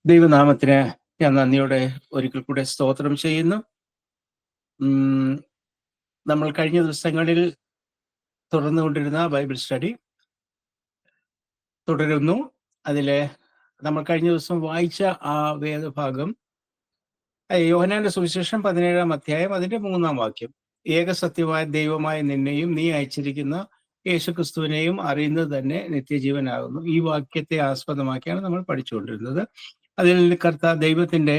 ദൈവനാമത്തിന് ഞാൻ നന്ദിയോടെ ഒരിക്കൽ കൂടെ സ്തോത്രം ചെയ്യുന്നു. നമ്മൾ കഴിഞ്ഞ ദിവസങ്ങളിൽ തുടർന്നുകൊണ്ടിരുന്ന ബൈബിൾ സ്റ്റഡി തുടരുന്നു. അതിലെ നമ്മൾ കഴിഞ്ഞ ദിവസം വായിച്ച ആ വേദഭാഗം യോഹന്നാന്റെ സുവിശേഷം 17-ാം അധ്യായം അതിന്റെ 3-ാം വാക്യം. ഏകസത്യമായ ദൈവമായ നിന്നെയും നീ അയച്ചിരിക്കുന്ന യേശുക്രിസ്തുവിനെയും അറിയുന്നത് തന്നെ നിത്യജീവനാകുന്നു. ഈ വാക്യത്തെ ആസ്പദമാക്കിയാണ് നമ്മൾ പഠിച്ചുകൊണ്ടിരുന്നത്. അതിൽ ദൈവത്തിന്റെ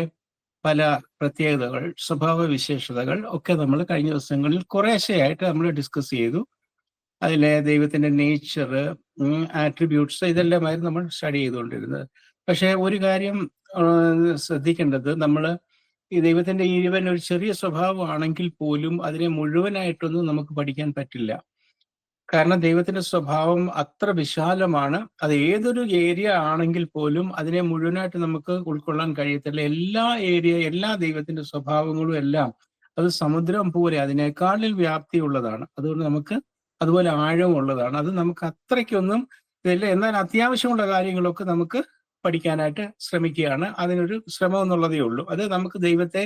പല പ്രത്യേകതകൾ, സ്വഭാവ വിശേഷതകൾ ഒക്കെ നമ്മൾ കഴിഞ്ഞ ദിവസങ്ങളിൽ കുറേശ്ശെയായിട്ട് നമ്മൾ ഡിസ്കസ് ചെയ്തു. അതിലെ ദൈവത്തിന്റെ നേച്ചർ, ആട്രിബ്യൂട്ട്സ്, ഇതെല്ലാമായിരുന്നു നമ്മൾ സ്റ്റഡി ചെയ്തുകൊണ്ടിരുന്നത്. പക്ഷെ ഒരു കാര്യം ശ്രദ്ധിക്കേണ്ടത്, നമ്മൾ ഈ ദൈവത്തിന്റെ ഈവൻ ഒരു ചെറിയ സ്വഭാവമാണെങ്കിൽ പോലും അതിനെ മുഴുവനായിട്ടൊന്നും നമുക്ക് പഠിക്കാൻ പറ്റില്ല. കാരണം ദൈവത്തിന്റെ സ്വഭാവം അത്ര വിശാലമാണ്. അത് ഏതൊരു ഏരിയ ആണെങ്കിൽ പോലും അതിനെ മുഴുവനായിട്ട് നമുക്ക് ഉൾക്കൊള്ളാൻ കഴിയത്തില്ല. എല്ലാ ദൈവത്തിന്റെ സ്വഭാവങ്ങളും എല്ലാം അത് സമുദ്രം പോലെ അതിനേക്കാളിൽ വ്യാപ്തിയുള്ളതാണ്. അതുകൊണ്ട് നമുക്ക് അതുപോലെ ആഴമുള്ളതാണ്. അത് നമുക്ക് അത്രയ്ക്കൊന്നും ഇല്ല. എന്നാൽ അത്യാവശ്യമുള്ള കാര്യങ്ങളൊക്കെ നമുക്ക് പഠിക്കാനായിട്ട് ശ്രമിക്കുകയാണ്. അതിനൊരു ശ്രമം എന്നുള്ളതേ ഉള്ളൂ. അത് നമുക്ക് ദൈവത്തെ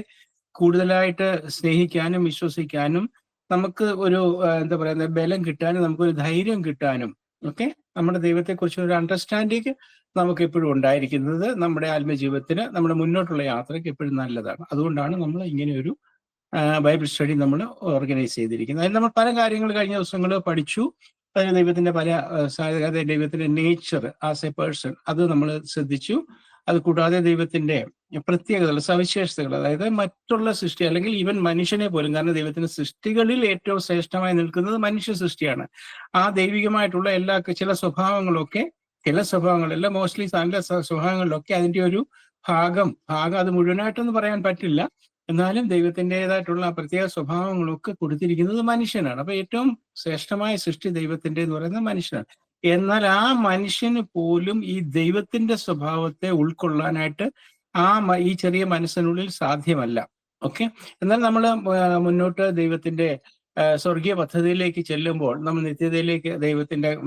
കൂടുതലായിട്ട് സ്നേഹിക്കാനും വിശ്വസിക്കാനും നമുക്ക് ഒരു എന്താ പറയുക, ബലം കിട്ടാനും നമുക്കൊരു ധൈര്യം കിട്ടാനും ഒക്കെ നമ്മുടെ ദൈവത്തെക്കുറിച്ച് ഒരു അണ്ടർസ്റ്റാൻഡിങ് നമുക്ക് എപ്പോഴും ഉണ്ടായിരിക്കുന്നത് നമ്മുടെ ആത്മജീവിതത്തിന്, നമ്മുടെ മുന്നോട്ടുള്ള യാത്രയ്ക്ക് എപ്പോഴും നല്ലതാണ്. അതുകൊണ്ടാണ് നമ്മൾ ഇങ്ങനെ ഒരു ബൈബിൾ സ്റ്റഡി നമ്മൾ ഓർഗനൈസ് ചെയ്തിരിക്കുന്നത്. അതിൽ നമ്മൾ പല കാര്യങ്ങൾ കഴിഞ്ഞ ദിവസങ്ങൾ പഠിച്ചു. അതിന് ദൈവത്തിന്റെ പല ദൈവത്തിന്റെ നേച്ചർ ആസ് എ പേഴ്സൺ അത് നമ്മൾ ശ്രദ്ധിച്ചു. അത് കൂടാതെ ദൈവത്തിന്റെ പ്രത്യേകതകൾ, സവിശേഷതകൾ, അതായത് മറ്റുള്ള സൃഷ്ടി അല്ലെങ്കിൽ ഈവൻ മനുഷ്യനെ പോലും, കാരണം ദൈവത്തിന്റെ സൃഷ്ടികളിൽ ഏറ്റവും ശ്രേഷ്ഠമായി നിൽക്കുന്നത് മനുഷ്യ സൃഷ്ടിയാണ്. ആ ദൈവികമായിട്ടുള്ള ചില സ്വഭാവങ്ങളല്ല, മോസ്റ്റ്ലി നല്ല സ്വഭാവങ്ങളിലൊക്കെ അതിന്റെ ഒരു ഭാഗം അത് മുഴുവനായിട്ടൊന്നും പറയാൻ പറ്റില്ല. എന്നാലും ദൈവത്തിൻ്റെതായിട്ടുള്ള ആ പ്രത്യേക സ്വഭാവങ്ങളൊക്കെ കൊടുത്തിരിക്കുന്നത് മനുഷ്യനാണ്. അപ്പൊ ഏറ്റവും ശ്രേഷ്ഠമായ സൃഷ്ടി ദൈവത്തിന്റെ എന്ന് പറയുന്നത് മനുഷ്യനാണ്. എന്നാൽ ആ മനുഷ്യന് പോലും ഈ ദൈവത്തിന്റെ സ്വഭാവത്തെ ഉൾക്കൊള്ളാനായിട്ട് ഈ ചെറിയ മനസ്സിനുള്ളിൽ സാധ്യമല്ല. ഓക്കെ. എന്നാൽ നമ്മൾ മുന്നോട്ട് ദൈവത്തിന്റെ സ്വർഗീയ പദ്ധതിയിലേക്ക് ചെല്ലുമ്പോൾ, നമ്മൾ നിത്യതയിലേക്ക്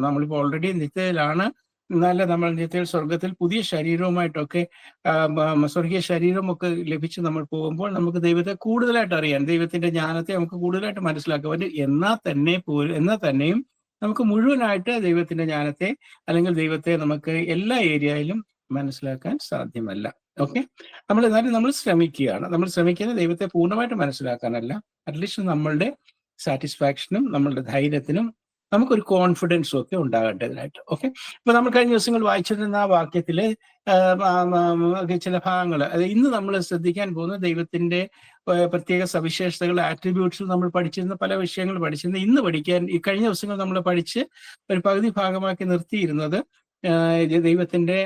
നമ്മളിപ്പോൾ ഓൾറെഡി നിത്യതയിലാണ്. എന്നാൽ നമ്മൾ നിത്യയിൽ സ്വർഗത്തിൽ പുതിയ ശരീരവുമായിട്ടൊക്കെ സ്വർഗീയ ശരീരമൊക്കെ ലഭിച്ച് നമ്മൾ പോകുമ്പോൾ നമുക്ക് ദൈവത്തെ കൂടുതലായിട്ട് അറിയാൻ, ദൈവത്തിന്റെ ജ്ഞാനത്തെ നമുക്ക് കൂടുതലായിട്ട് മനസ്സിലാക്കാൻ പറ്റും. എന്നാൽ തന്നെയും നമുക്ക് മുഴുവനായിട്ട് ദൈവത്തിന്റെ ജ്ഞാനത്തെ അല്ലെങ്കിൽ ദൈവത്തെ നമുക്ക് എല്ലാ ഏരിയയിലും മനസ്സിലാക്കാൻ സാധ്യമല്ല. ഓക്കെ. എന്നാലും നമ്മൾ ശ്രമിക്കുന്നത് ദൈവത്തെ പൂർണ്ണമായിട്ട് മനസ്സിലാക്കാനല്ല, അറ്റ്ലീസ്റ്റ് നമ്മളുടെ സാറ്റിസ്ഫാക്ഷനും നമ്മളുടെ ധൈര്യത്തിനും നമുക്കൊരു കോൺഫിഡൻസും ഒക്കെ ഉണ്ടാകേണ്ടതിനായിട്ട്. ഓക്കെ. ഇപ്പൊ നമ്മൾ കഴിഞ്ഞ ദിവസങ്ങൾ വായിച്ചിരുന്ന ആ വാക്യത്തിലെ ചില ഭാഗങ്ങൾ, ഇന്ന് നമ്മൾ ശ്രദ്ധിക്കാൻ പോകുന്ന ദൈവത്തിന്റെ പ്രത്യേക സവിശേഷതകൾ, ആട്രിബ്യൂട്ട്സ് നമ്മൾ പഠിച്ചിരുന്ന പല വിഷയങ്ങൾ പഠിച്ചിരുന്ന ഇന്ന് ഈ കഴിഞ്ഞ ദിവസങ്ങൾ നമ്മൾ പഠിച്ച് ഒരു പകുതി ഭാഗമാക്കി നിർത്തിയിരുന്നത് ദൈവത്തിന്റെ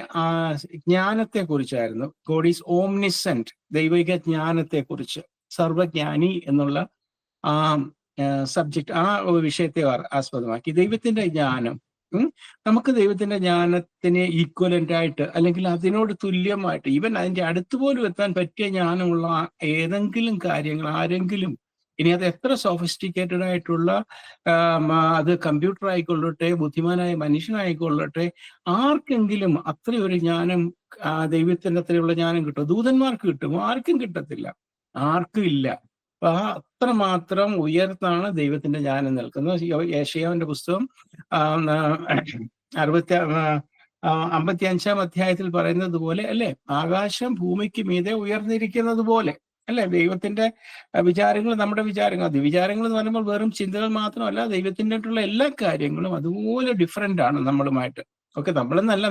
ജ്ഞാനത്തെ കുറിച്ചായിരുന്നു. ഗോഡ് ഈസ് ഓംനിസെന്റ്, ദൈവിക ജ്ഞാനത്തെ കുറിച്ച്, സർവജ്ഞാനി എന്നുള്ള ആ സബ്ജക്ട്, ആ വിഷയത്തെ ആസ്പദമാക്കി ദൈവത്തിന്റെ ജ്ഞാനം, നമുക്ക് ദൈവത്തിന്റെ ജ്ഞാനത്തിന് ഈക്വലന്റ് ആയിട്ട് അല്ലെങ്കിൽ അതിനോട് തുല്യമായിട്ട് ഈവൻ അതിന്റെ അടുത്ത് പോലും എത്താൻ പറ്റിയ ജ്ഞാനമുള്ള ഏതെങ്കിലും കാര്യങ്ങൾ ആരെങ്കിലും, ഇനി അത് എത്ര സോഫിസ്റ്റിക്കേറ്റഡ് ആയിട്ടുള്ള അത് കമ്പ്യൂട്ടർ ആയിക്കൊള്ളട്ടെ, ബുദ്ധിമാനായ മനുഷ്യനായിക്കൊള്ളട്ടെ, ആർക്കെങ്കിലും അത്രയൊരു ജ്ഞാനം, ദൈവത്തിന് അത്രയുള്ള ജ്ഞാനം കിട്ടും? ദൂതന്മാർക്ക് കിട്ടും, ആർക്കും കിട്ടത്തില്ല, ആർക്കും ഇല്ല. അപ്പൊ അത്രമാത്രം ഉയർത്താണ് ദൈവത്തിന്റെ ജ്ഞാനം നിൽക്കുന്നത്. യെശയ്യാവിന്റെ പുസ്തകം 55-ാം അധ്യായത്തിൽ പറയുന്നത് പോലെ, അല്ലെ, ആകാശം ഭൂമിക്ക് മീതെ ഉയർന്നിരിക്കുന്നത് പോലെ, അല്ലെ, ദൈവത്തിന്റെ വിചാരങ്ങൾ നമ്മുടെ വിചാരങ്ങൾ, വിചാരങ്ങൾ എന്ന് പറയുമ്പോൾ വെറും ചിന്തകൾ മാത്രമല്ല, ദൈവത്തിൻ്റെ ആയിട്ടുള്ള എല്ലാ കാര്യങ്ങളും അതുപോലെ ഡിഫറെന്റ് ആണ് നമ്മളുമായിട്ട്. ഓക്കെ.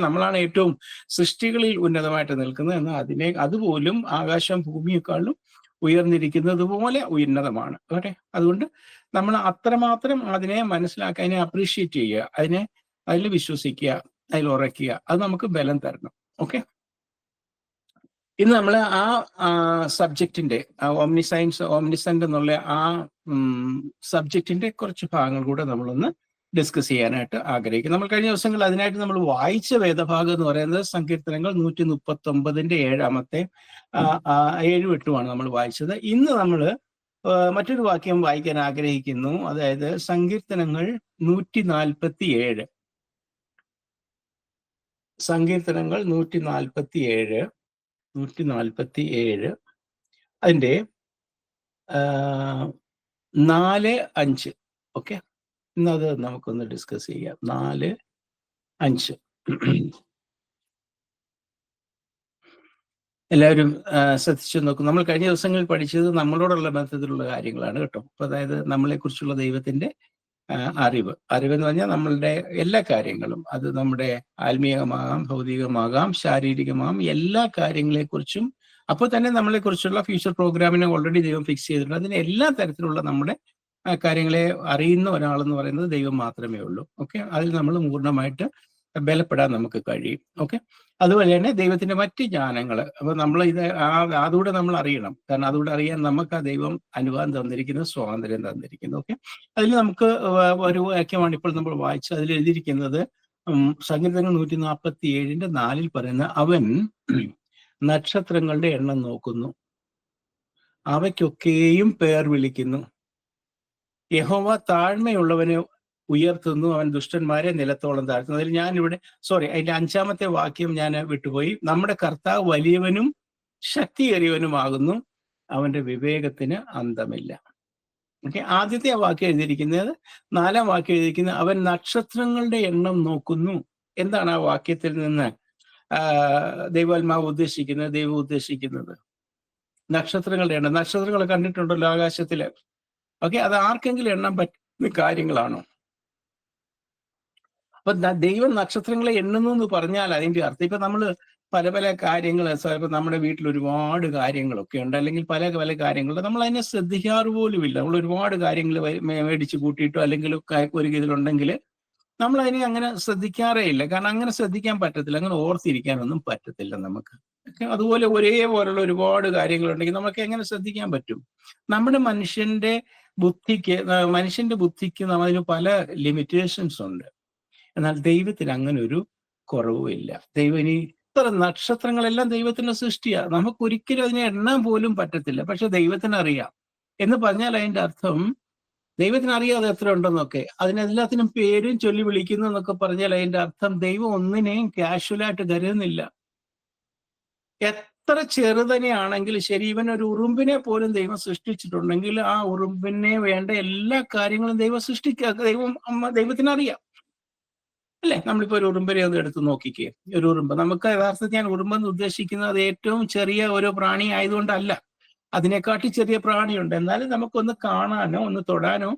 നമ്മളാണ് ഏറ്റവും സൃഷ്ടികളിൽ ഉന്നതമായിട്ട് നിൽക്കുന്നത്, എന്നാൽ അതുപോലും ആകാശം ഭൂമിയെക്കാളും ഉയർന്നിരിക്കുന്നത് പോലെ ഉന്നതമാണ്. ഓക്കെ. അതുകൊണ്ട് നമ്മൾ അത്രമാത്രം അതിനെ മനസ്സിലാക്കുക, അതിനെ അപ്രീഷിയേറ്റ് ചെയ്യുക, അതിൽ വിശ്വസിക്കുക, അതിൽ ഉറയ്ക്കുക. അത് നമുക്ക് ബലം തരണം. ഇന്ന് നമ്മൾ ആ സബ്ജക്റ്റിന്റെ ഓംനിസെന്റ് എന്നുള്ള ആ സബ്ജക്റ്റിന്റെ കുറച്ച് ഭാഗങ്ങൾ കൂടെ നമ്മളൊന്ന് ഡിസ്കസ് ചെയ്യാനായിട്ട് ആഗ്രഹിക്കും. നമ്മൾ കഴിഞ്ഞ ദിവസങ്ങളിൽ അതിനായിട്ട് നമ്മൾ വായിച്ച വേദഭാഗം എന്ന് പറയുന്നത് സങ്കീർത്തനങ്ങൾ 139-ന്റെ 7-ാമത്തെ 7-ഉം 8-ഉമാണ് നമ്മൾ വായിച്ചത്. ഇന്ന് നമ്മൾ മറ്റൊരു വാക്യം വായിക്കാൻ ആഗ്രഹിക്കുന്നു. അതായത് സങ്കീർത്തനങ്ങൾ 147. സങ്കീർത്തനങ്ങൾ 147 147 അതിൻ്റെ 4-5. ഓക്കെ, ഇന്നത് നമുക്കൊന്ന് ഡിസ്കസ് ചെയ്യാം. 4-5 എല്ലാവരും ശ്രദ്ധിച്ചു നോക്കും. നമ്മൾ കഴിഞ്ഞ ദിവസങ്ങളിൽ പഠിച്ചത് നമ്മളോടുള്ള ബന്ധത്തിലുള്ള കാര്യങ്ങളാണ് കേട്ടോ. അപ്പൊ അതായത് നമ്മളെക്കുറിച്ചുള്ള ദൈവത്തിന്റെ അറിവ് എന്ന് പറഞ്ഞാൽ നമ്മളുടെ എല്ലാ കാര്യങ്ങളും, അത് നമ്മുടെ ആത്മീയമാകാം, ഭൗതികമാകാം, ശാരീരികമാകാം, എല്ലാ കാര്യങ്ങളെക്കുറിച്ചും. അപ്പോൾ തന്നെ നമ്മളെക്കുറിച്ചുള്ള ഫ്യൂച്ചർ പ്രോഗ്രാമിനെ ഓൾറെഡി ദൈവം ഫിക്സ് ചെയ്തിട്ടുണ്ട്. അതിന് എല്ലാ തരത്തിലുള്ള നമ്മുടെ കാര്യങ്ങളെ അറിയുന്ന ഒരാളെന്ന് പറയുന്നത് ദൈവം മാത്രമേ ഉള്ളൂ. ഓക്കെ, അതിൽ നമ്മൾ പൂർണ്ണമായിട്ട് ബലപ്പെടാൻ നമുക്ക് കഴിയും. ഓക്കെ, അതുപോലെ തന്നെ ദൈവത്തിന്റെ മറ്റ് ജ്ഞാനങ്ങൾ, അപ്പൊ നമ്മൾ ഇത് അതുകൂടെ നമ്മൾ അറിയണം. കാരണം അതുകൂടെ അറിയാൻ നമുക്ക് ആ ദൈവം അനുവാദം തന്നിരിക്കുന്നു, സ്വാതന്ത്ര്യം തന്നിരിക്കുന്നു. ഓക്കെ, അതിൽ നമുക്ക് ഒരു വാക്യമാണ് ഇപ്പോൾ നമ്മൾ വായിച്ചത്. അതിൽ എഴുതിയിരിക്കുന്നത് സങ്കീർത്തനം 147:4 പറയുന്ന, അവൻ നക്ഷത്രങ്ങളുടെ എണ്ണം നോക്കുന്നു, അവയ്ക്കൊക്കെയും പേർ വിളിക്കുന്നു. യഹോവ താഴ്മയുള്ളവനെ ഉയർത്തുന്നു, അവൻ ദുഷ്ടന്മാരെ നിലത്തോളം താഴ്ത്തുന്നു. അതിൽ ഞാനിവിടെ അതിന്റെ 5-ാമത്തെ വാക്യം ഞാൻ വിട്ടുപോയി. നമ്മുടെ കർത്താവ് വലിയവനും ശക്തിയേറിയവനുമാകുന്നു, അവന്റെ വിവേകത്തിന് അന്തമില്ല. ഓക്കെ, ആദ്യത്തെ വാക്യം എഴുതിയിരിക്കുന്നത്. 4-ാം വാക്യം എഴുതിയിരിക്കുന്നത്, അവൻ നക്ഷത്രങ്ങളുടെ എണ്ണം നോക്കുന്നു. എന്താണ് ആ വാക്യത്തിൽ നിന്ന് ദൈവാത്മാവ് ഉദ്ദേശിക്കുന്നത്, ദൈവം ഉദ്ദേശിക്കുന്നത്? നക്ഷത്രങ്ങളുടെ എണ്ണം. നക്ഷത്രങ്ങൾ കണ്ടിട്ടുണ്ടല്ലോ ആകാശത്തില്. ഓക്കെ, അത് ആർക്കെങ്കിലും എണ്ണാൻ പറ്റുന്ന കാര്യങ്ങളാണോ? അപ്പൊ ദൈവം നക്ഷത്രങ്ങളെ എണ്ണുന്നു എന്ന് പറഞ്ഞാൽ അതിന്റെ അർത്ഥം, ഇപ്പൊ നമ്മൾ പല പല കാര്യങ്ങൾ, ഇപ്പൊ നമ്മുടെ വീട്ടിൽ ഒരുപാട് കാര്യങ്ങളൊക്കെ ഉണ്ട്, അല്ലെങ്കിൽ പല പല കാര്യങ്ങൾ നമ്മൾ അതിനെ ശ്രദ്ധിക്കാറ് പോലുമില്ല. നമ്മൾ ഒരുപാട് കാര്യങ്ങൾ മേടിച്ച് കൂട്ടിയിട്ടോ അല്ലെങ്കിൽ ഒരു ഇതിലുണ്ടെങ്കിൽ നമ്മൾ അതിനെ അങ്ങനെ ശ്രദ്ധിക്കാറേ ഇല്ല. കാരണം അങ്ങനെ ശ്രദ്ധിക്കാൻ പറ്റത്തില്ല, അങ്ങനെ ഓർത്തിരിക്കാനൊന്നും പറ്റത്തില്ല നമുക്ക്. അതുപോലെ ഒരേപോലുള്ള ഒരുപാട് കാര്യങ്ങളുണ്ടെങ്കിൽ നമുക്ക് എങ്ങനെ ശ്രദ്ധിക്കാൻ പറ്റും? നമ്മുടെ മനുഷ്യന്റെ ബുദ്ധിക്ക് അതിന് പല ലിമിറ്റേഷൻസ് ഉണ്ട്. എന്നാൽ ദൈവത്തിന് അങ്ങനെ ഒരു കുറവുമില്ല. ദൈവം ഇത്ര നക്ഷത്രങ്ങളെല്ലാം ദൈവത്തിന്റെ സൃഷ്ടിയാ, നമുക്കൊരിക്കലും അതിനെ എണ്ണാൻ പോലും പറ്റത്തില്ല. പക്ഷെ ദൈവത്തിന് അറിയാം എന്ന് പറഞ്ഞാൽ അതിന്റെ അർത്ഥം ദൈവത്തിന് അറിയാതെ എത്ര ഉണ്ടെന്നൊക്കെ, അതിനെല്ലാത്തിനും പേരും ചൊല്ലി വിളിക്കുന്നു എന്നൊക്കെ പറഞ്ഞാൽ അതിന്റെ അർത്ഥം ദൈവം ഒന്നിനെയും കാഷ്വലായിട്ട് കരുതുന്നില്ല. എത്ര ചെറുതനെയാണെങ്കിലും ശരി, ഇവൻ ഒരു ഉറുമ്പിനെ പോലും ദൈവം സൃഷ്ടിച്ചിട്ടുണ്ടെങ്കിൽ ആ ഉറുമ്പിനെ വേണ്ട എല്ലാ കാര്യങ്ങളും ദൈവത്തിനറിയാം. അല്ലെ? നമ്മളിപ്പോ ഒരു ഉറുമ്പിനെ ഒന്ന് എടുത്ത് നോക്കിക്കേ. ഒരു ഉറുമ്പ്, നമുക്ക് യഥാർത്ഥത്തിൽ ഞാൻ ഉറുമ്പെന്ന് ഉദ്ദേശിക്കുന്നത് അത് ഏറ്റവും ചെറിയ ഒരു പ്രാണി ആയതുകൊണ്ടല്ല, അതിനെക്കാട്ടി ചെറിയ പ്രാണിയുണ്ട്. എന്നാലും നമുക്കൊന്ന് കാണാനോ ഒന്ന് തൊടാനോ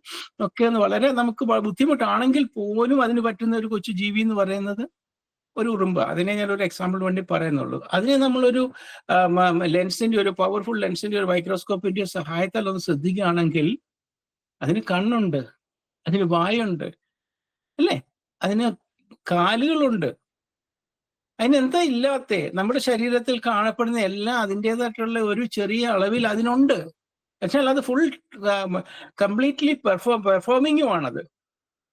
ഒക്കെ ഒന്ന് വളരെ നമുക്ക് ബുദ്ധിമുട്ടാണെങ്കിൽ പോലും അതിന് പറ്റുന്ന ഒരു കൊച്ചു ജീവി എന്ന് പറയുന്നത് ഒരു ഉറുമ്പ്. അതിനെ ഞാനൊരു എക്സാമ്പിൾ വേണ്ടി പറയുന്നുള്ളൂ. അതിനെ നമ്മളൊരു ലെൻസിന്റെ, ഒരു പവർഫുൾ ലെൻസിന്റെ, ഒരു മൈക്രോസ്കോപ്പിന്റെ സഹായത്താൽ ഒന്ന് ശ്രദ്ധിക്കുകയാണെങ്കിൽ അതിന് കണ്ണുണ്ട്, അതിന് വായുണ്ട്, അല്ലേ? അതിന് കാലുകളുണ്ട്. അതിനെന്താ ഇല്ലാത്ത? നമ്മുടെ ശരീരത്തിൽ കാണപ്പെടുന്ന എല്ലാം അതിൻ്റെതായിട്ടുള്ള ഒരു ചെറിയ അളവിൽ അതിനുണ്ട്. പക്ഷേ അത് ഫുൾ കംപ്ലീറ്റ്ലി പെർഫോമിങ്ങുമാണത്.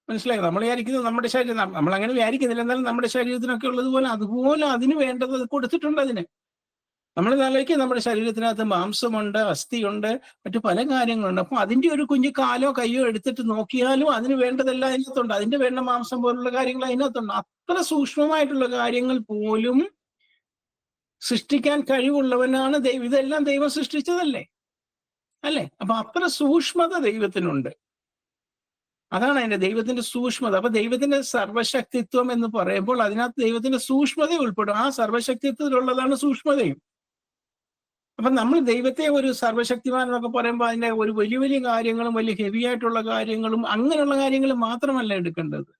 മനസ്സിലായോ? നമ്മൾ വിചാരിക്കുന്നത് നമ്മുടെ ശരീരം, നമ്മളങ്ങനെ വിചാരിക്കുന്നില്ല, എന്നാലും നമ്മുടെ ശരീരത്തിനൊക്കെ ഉള്ളതുപോലെ അതുപോലെ അതിന് വേണ്ടത് കൊടുത്തിട്ടുണ്ട്. അതിന് നമ്മൾ ആലോചിക്കുക, നമ്മുടെ ശരീരത്തിനകത്ത് മാംസമുണ്ട്, അസ്ഥിയുണ്ട്, മറ്റു പല കാര്യങ്ങളുണ്ട്. അപ്പൊ അതിന്റെ ഒരു കുഞ്ഞു കാലോ കയ്യോ എടുത്തിട്ട് നോക്കിയാലും അതിന് വേണ്ടതെല്ലാം അതിനകത്തുണ്ട്. അതിന്റെ വേണ്ട മാംസം പോലുള്ള കാര്യങ്ങൾ അതിനകത്തുണ്ട്. അത്ര സൂക്ഷ്മമായിട്ടുള്ള കാര്യങ്ങൾ പോലും സൃഷ്ടിക്കാൻ കഴിവുള്ളവനാണ് ദൈവം. ഇതെല്ലാം ദൈവം സൃഷ്ടിച്ചതല്ലേ, അല്ലേ? അപ്പൊ അത്ര സൂക്ഷ്മത ദൈവത്തിനുണ്ട്. അതാണ് അതിന്റെ ദൈവത്തിന്റെ സൂക്ഷ്മത. അപ്പൊ ദൈവത്തിന്റെ സർവശക്തിത്വം എന്ന് പറയുമ്പോൾ അതിനകത്ത് ദൈവത്തിന്റെ സൂക്ഷ്മത ഉൾപ്പെടും. ആ സർവശക്തിത്വത്തിലുള്ളതാണ് സൂക്ഷ്മതയും. അപ്പൊ നമ്മൾ ദൈവത്തെ ഒരു സർവശക്തിമാൻ എന്നൊക്കെ പറയുമ്പോൾ അതിന്റെ ഒരു വലിയ വലിയ കാര്യങ്ങളും വലിയ ഹെവി ആയിട്ടുള്ള കാര്യങ്ങളും അങ്ങനെയുള്ള കാര്യങ്ങൾ മാത്രമല്ല എടുക്കേണ്ടത്.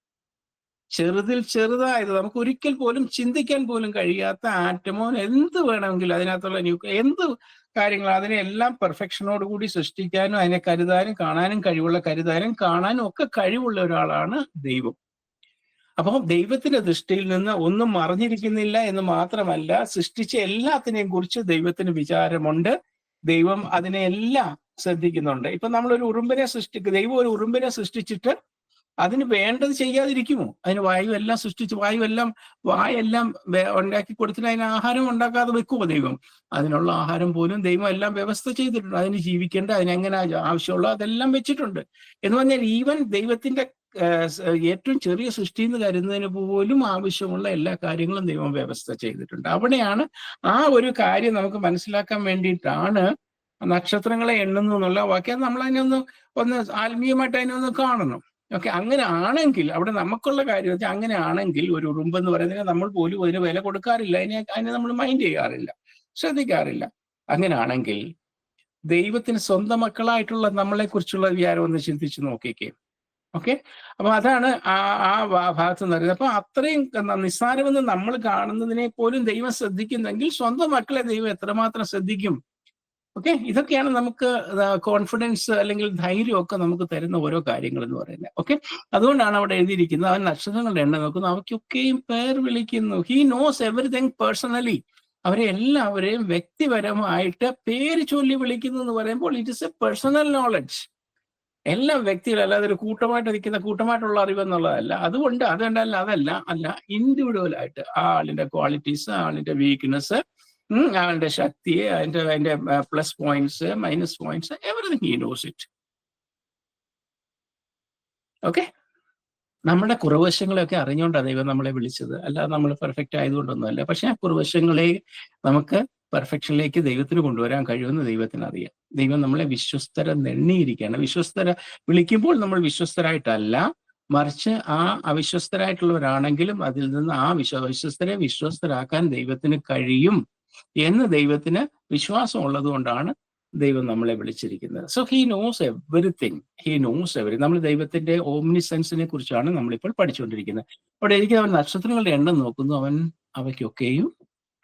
ചെറുതിൽ ചെറുതായത്, നമുക്ക് ഒരിക്കൽ പോലും ചിന്തിക്കാൻ പോലും കഴിയാത്ത ആറ്റമോ എന്ത് വേണമെങ്കിലും അതിനകത്തുള്ള എന്ത് കാര്യങ്ങൾ, അതിനെല്ലാം പെർഫെക്ഷനോടുകൂടി സൃഷ്ടിക്കാനും അതിനെ കരുതാനും കാണാനും കാണാനും ഒക്കെ കഴിവുള്ള ഒരാളാണ് ദൈവം. അപ്പം ദൈവത്തിന്റെ ദൃഷ്ടിയിൽ നിന്ന് ഒന്നും മറിഞ്ഞിരിക്കുന്നില്ല എന്ന് മാത്രമല്ല, സൃഷ്ടിച്ച എല്ലാത്തിനെയും കുറിച്ച് ദൈവത്തിന് വിചാരമുണ്ട്. ദൈവം അതിനെല്ലാം ശ്രദ്ധിക്കുന്നുണ്ട്. ഇപ്പൊ നമ്മളൊരു ഉറുമ്പിനെ ദൈവം ഒരു ഉറുമ്പിനെ സൃഷ്ടിച്ചിട്ട് അതിന് വേണ്ടത് ചെയ്യാതിരിക്കുമോ? അതിന് വായുവെല്ലാം സൃഷ്ടിച്ച് വായെല്ലാം ഉണ്ടാക്കി കൊടുത്തിട്ട് അതിന് ആഹാരം ഉണ്ടാക്കാതെ വെക്കുമോ ദൈവം? അതിനുള്ള ആഹാരം പോലും ദൈവം എല്ലാം വ്യവസ്ഥ ചെയ്തിട്ടുണ്ട്. അതിന് ജീവിക്കേണ്ട, അതിനെങ്ങനെ ആവശ്യമുള്ള അതെല്ലാം വെച്ചിട്ടുണ്ട്. എന്ന് പറഞ്ഞാൽ ഈവൻ ദൈവത്തിന്റെ ഏറ്റവും ചെറിയ സൃഷ്ടി എന്ന് കരുതുന്നതിന് പോലും ആവശ്യമുള്ള എല്ലാ കാര്യങ്ങളും ദൈവം വ്യവസ്ഥ ചെയ്തിട്ടുണ്ട്. അവിടെയാണ് ആ ഒരു കാര്യം നമുക്ക് മനസ്സിലാക്കാൻ വേണ്ടിയിട്ടാണ് നക്ഷത്രങ്ങളെ എണ്ണുന്നു എന്നുള്ള വാക്യം. നമ്മൾ ഒന്ന് ആത്മീയമായിട്ട് അതിനൊന്ന് കാണണം. ഓക്കെ, അങ്ങനെ ആണെങ്കിൽ അവിടെ നമുക്കുള്ള കാര്യം വെച്ചാൽ, അങ്ങനെ ആണെങ്കിൽ ഒരു ഉറുമ്പെന്ന് പറയുന്നതിന് നമ്മൾ പോലും അതിന് വില കൊടുക്കാറില്ല, അതിനെ നമ്മൾ മൈൻഡ് ചെയ്യാറില്ല, ശ്രദ്ധിക്കാറില്ല. അങ്ങനെ ആണെങ്കിൽ ദൈവത്തിന് സ്വന്തം മക്കളായിട്ടുള്ള നമ്മളെ കുറിച്ചുള്ള വിചാരം ഒന്ന് ചിന്തിച്ച് നോക്കിക്കേ. ഓക്കെ, അപ്പൊ അതാണ് ആ ഭാഗത്ത് നിന്ന് പറയുന്നത്. അപ്പൊ അത്രയും നിസ്സാരമെന്ന് നമ്മൾ കാണുന്നതിനെ പോലും ദൈവം ശ്രദ്ധിക്കുന്നെങ്കിൽ സ്വന്തം മക്കളെ ദൈവം എത്രമാത്രം ശ്രദ്ധിക്കും. ഓക്കെ, ഇതൊക്കെയാണ് നമുക്ക് കോൺഫിഡൻസ് അല്ലെങ്കിൽ ധൈര്യമൊക്കെ നമുക്ക് തരുന്ന ഓരോ കാര്യങ്ങൾ എന്ന് പറയുന്നത്. ഓക്കെ, അതുകൊണ്ടാണ് അവിടെ എഴുതിയിരിക്കുന്നത്, അവൻ നക്ഷത്രങ്ങളുടെ എണ്ണം നോക്കുന്നു, അവയ്ക്കൊക്കെയും പേർ വിളിക്കുന്നു. He knows everything personally. അവരെ എല്ലാവരെയും വ്യക്തിപരമായിട്ട് പേര് ചൊല്ലി വിളിക്കുന്നു എന്ന് പറയുമ്പോൾ it is A personal knowledge. എല്ലാം വ്യക്തികൾ, അല്ലാതെ ഒരു കൂട്ടമായിട്ട് നിൽക്കുന്ന കൂട്ടമായിട്ടുള്ള അറിവ് എന്നുള്ളതല്ല. അതുകൊണ്ട് അതല്ല ഇൻഡിവിജ്വൽ ആയിട്ട് ആളിന്റെ ക്വാളിറ്റീസ്, ആളിന്റെ വീക്ക്നെസ്, ആളുടെ ശക്തി, അതിന്റെ plus points, minus points, everything he knows it. Okay, നമ്മുടെ കുറവശങ്ങളെയൊക്കെ അറിഞ്ഞുകൊണ്ടാണ് ദൈവം നമ്മളെ വിളിച്ചത്, അല്ലാതെ നമ്മൾ പെർഫെക്റ്റ് ആയതുകൊണ്ടൊന്നുമല്ല. പക്ഷെ ആ കുറവശങ്ങളെ നമുക്ക് പെർഫെക്ഷനിലേക്ക് ദൈവത്തിന് കൊണ്ടുവരാൻ കഴിയുമെന്ന് ദൈവത്തിന് അറിയാം. ദൈവം നമ്മളെ വിശ്വസ്തര നെണ്ണിയിരിക്കുകയാണ്. വിളിക്കുമ്പോൾ നമ്മൾ വിശ്വസ്തരായിട്ടല്ല, മറിച്ച് ആ അവിശ്വസ്തരായിട്ടുള്ളവരാണെങ്കിലും അതിൽ നിന്ന് ആ വിശ്വസ്തരെ വിശ്വസ്തരാക്കാൻ ദൈവത്തിന് കഴിയും എന്ന് ദൈവത്തിന് വിശ്വാസം ഉള്ളത് കൊണ്ടാണ് ദൈവം നമ്മളെ വിളിച്ചിരിക്കുന്നത്. So he knows everything. നമ്മൾ ദൈവത്തിന്റെ ഓംനിസെൻസിനെ കുറിച്ചാണ് നമ്മളിപ്പോൾ പഠിച്ചുകൊണ്ടിരിക്കുന്നത്. അവിടെ എനിക്ക് അവൻ നക്ഷത്രങ്ങളുടെ എണ്ണം നോക്കുന്നു, അവൻ അവയ്ക്കൊക്കെയും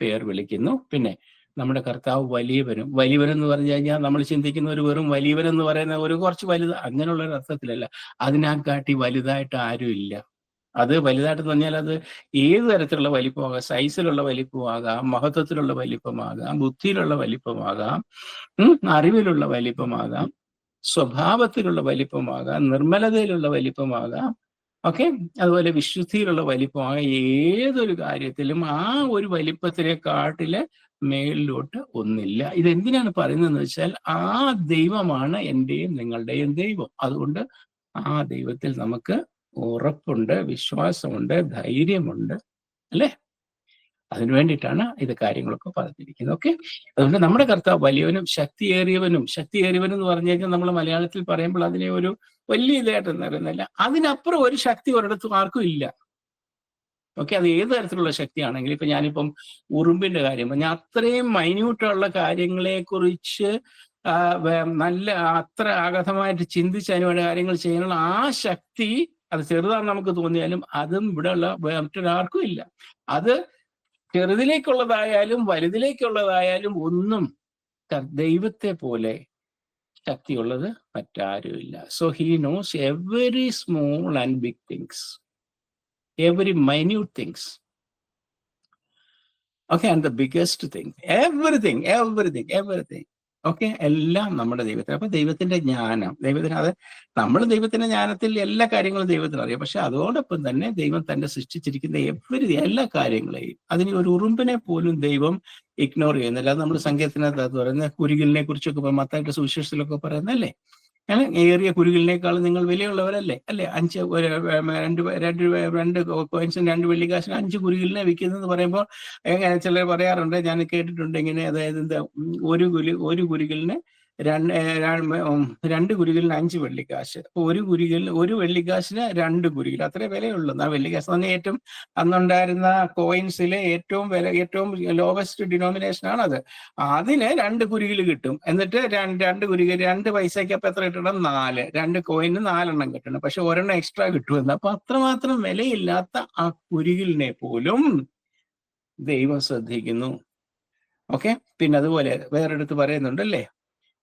പേർ വിളിക്കുന്നു. പിന്നെ നമ്മുടെ കർത്താവ് വലിയവനെന്ന് പറഞ്ഞു കഴിഞ്ഞാൽ നമ്മൾ ചിന്തിക്കുന്ന ഒരു വെറും വലിയവനെന്ന് പറയുന്ന ഒരു കുറച്ച് വലുത്, അങ്ങനെയുള്ള ഒരു അർത്ഥത്തിലല്ല. അതിനെക്കാട്ടി വലുതായിട്ട് ആരും ഇല്ല. അത് വലുതായിട്ട് പറഞ്ഞാൽ അത് ഏത് തരത്തിലുള്ള വലിപ്പമാകാം, സൈസിലുള്ള വലിപ്പമാകാം, മഹത്വത്തിലുള്ള വലിപ്പമാകാം, ബുദ്ധിയിലുള്ള വലിപ്പമാകാം, അറിവിലുള്ള വലിപ്പമാകാം, സ്വഭാവത്തിലുള്ള വലിപ്പമാകാം, നിർമ്മലതയിലുള്ള വലിപ്പമാകാം, ഓക്കെ, അതുപോലെ വിശുദ്ധിയിലുള്ള വലിപ്പമാകാം. ഏതൊരു കാര്യത്തിലും ആ ഒരു വലിപ്പത്തിനെക്കാട്ടില് മേളിലോട്ട് ഒന്നില്ല. ഇതെന്തിനാണ് പറയുന്നതെന്ന് വെച്ചാൽ, ആ ദൈവമാണ് എന്റെയും നിങ്ങളുടെയും ദൈവം. അതുകൊണ്ട് ആ ദൈവത്തിൽ നമുക്ക് ഉറപ്പുണ്ട്, വിശ്വാസമുണ്ട്, ധൈര്യമുണ്ട്, അല്ലേ? അതിനു വേണ്ടിയിട്ടാണ് ഇത് കാര്യങ്ങളൊക്കെ പറഞ്ഞിരിക്കുന്നത്. ഓക്കെ, അതുകൊണ്ട് നമ്മുടെ കർത്താവ് വലിയവനും ശക്തിയേറിയവനും എന്ന് പറഞ്ഞു കഴിഞ്ഞാൽ നമ്മൾ മലയാളത്തിൽ പറയുമ്പോൾ അതിനെ ഒരു വലിയ ഇതായിട്ടൊന്നും അറിയുന്നില്ല. അതിനപ്പുറം ഒരു ശക്തി ഒരിടത്തും ആർക്കും ഇല്ല. ഓക്കെ, അത് ഏത് തരത്തിലുള്ള ശക്തിയാണെങ്കിലും, ഇപ്പൊ ഞാനിപ്പം ഉറുമ്പിന്റെ കാര്യം പറഞ്ഞാൽ, അത്രയും മൈന്യൂട്ടുള്ള കാര്യങ്ങളെ കുറിച്ച് നല്ല അത്ര ആഗതമായിട്ട് ചിന്തിച്ച് അതിനുവേണ്ട കാര്യങ്ങൾ ചെയ്യാനുള്ള ആ ശക്തി, അത് ചെറുതാണെന്ന് നമുക്ക് തോന്നിയാലും അതും ഇവിടെ ഉള്ള മറ്റൊരാർക്കും ഇല്ല. അത് ചെറുതിലേക്കുള്ളതായാലും വലുതിലേക്കുള്ളതായാലും ഒന്നും ദൈവത്തെ പോലെ ശക്തിയുള്ളത് മറ്റാരുമില്ല. So he knows every small and big things, every minute things. Okay, and the biggest thing, everything. Okay, എല്ലാം നമ്മുടെ ദൈവത്തിന്. അപ്പൊ ദൈവത്തിന്റെ ജ്ഞാനം, അത് നമ്മൾ ദൈവത്തിന്റെ ജ്ഞാനത്തിൽ എല്ലാ കാര്യങ്ങളും ദൈവത്തിന് അറിയാം. പക്ഷെ അതോടൊപ്പം തന്നെ ദൈവം തന്നെ സൃഷ്ടിച്ചിരിക്കുന്ന എല്ലാ കാര്യങ്ങളെയും, അതിന് ഒരു ഉറുമ്പിനെ പോലും ദൈവം ഇഗ്നോർ ചെയ്യുന്നില്ല. അത് നമ്മൾ സങ്കീർത്തനത്തിനകത്ത് പറയുന്ന കുരുകിലിനെ കുറിച്ചൊക്കെ മത്തായിയുടെ സുവിശേഷത്തിലൊക്കെ പറയുന്നല്ലേ, ഏറിയ കുരുകിലിനേക്കാളും നിങ്ങൾ വിലയുള്ളവരല്ലേ, അല്ലെ? 2 കോയിൻസും 2 വെള്ളിക്കാശിനും 5 കുരുകിലിനെ വിൽക്കുന്നതെന്ന് പറയുമ്പോൾ എങ്ങനെ ചിലർ പറയാറുണ്ട്, ഞാൻ കേട്ടിട്ടുണ്ട് ഇങ്ങനെ, അതായത് എന്താ, ഒരു കുരുകിലിന് 2 കുരുകിലിന് 5 വെള്ളിക്കാശ്. അപ്പൊ ഒരു വെള്ളിക്കാശിന് 2 കുരുകിൽ, അത്രേ വിലയുള്ളൂ. ആ വെള്ളിക്കാശ് തന്നെ ഏറ്റവും അന്നുണ്ടായിരുന്ന കോയിൻസിലെ ഏറ്റവും ലോവസ്റ്റ് ഡിനോമിനേഷൻ ആണ് അത്. അതിന് 2 കുരുകിൽ കിട്ടും. എന്നിട്ട് 2 കുരുകിൽ 2 പൈസയ്ക്ക് അപ്പൊ എത്ര കിട്ടണം? 4. 2 കോയിന് 4 എണ്ണം കിട്ടണം. പക്ഷെ ഒരെണ്ണം എക്സ്ട്രാ കിട്ടുമെന്ന്. അപ്പൊ അത്രമാത്രം വിലയില്ലാത്ത ആ കുരുകിലിനെ പോലും ദൈവം ശ്രദ്ധിക്കുന്നു. ഓക്കെ, പിന്നെ അതുപോലെ വേറെടുത്ത് പറയുന്നുണ്ടല്ലേ,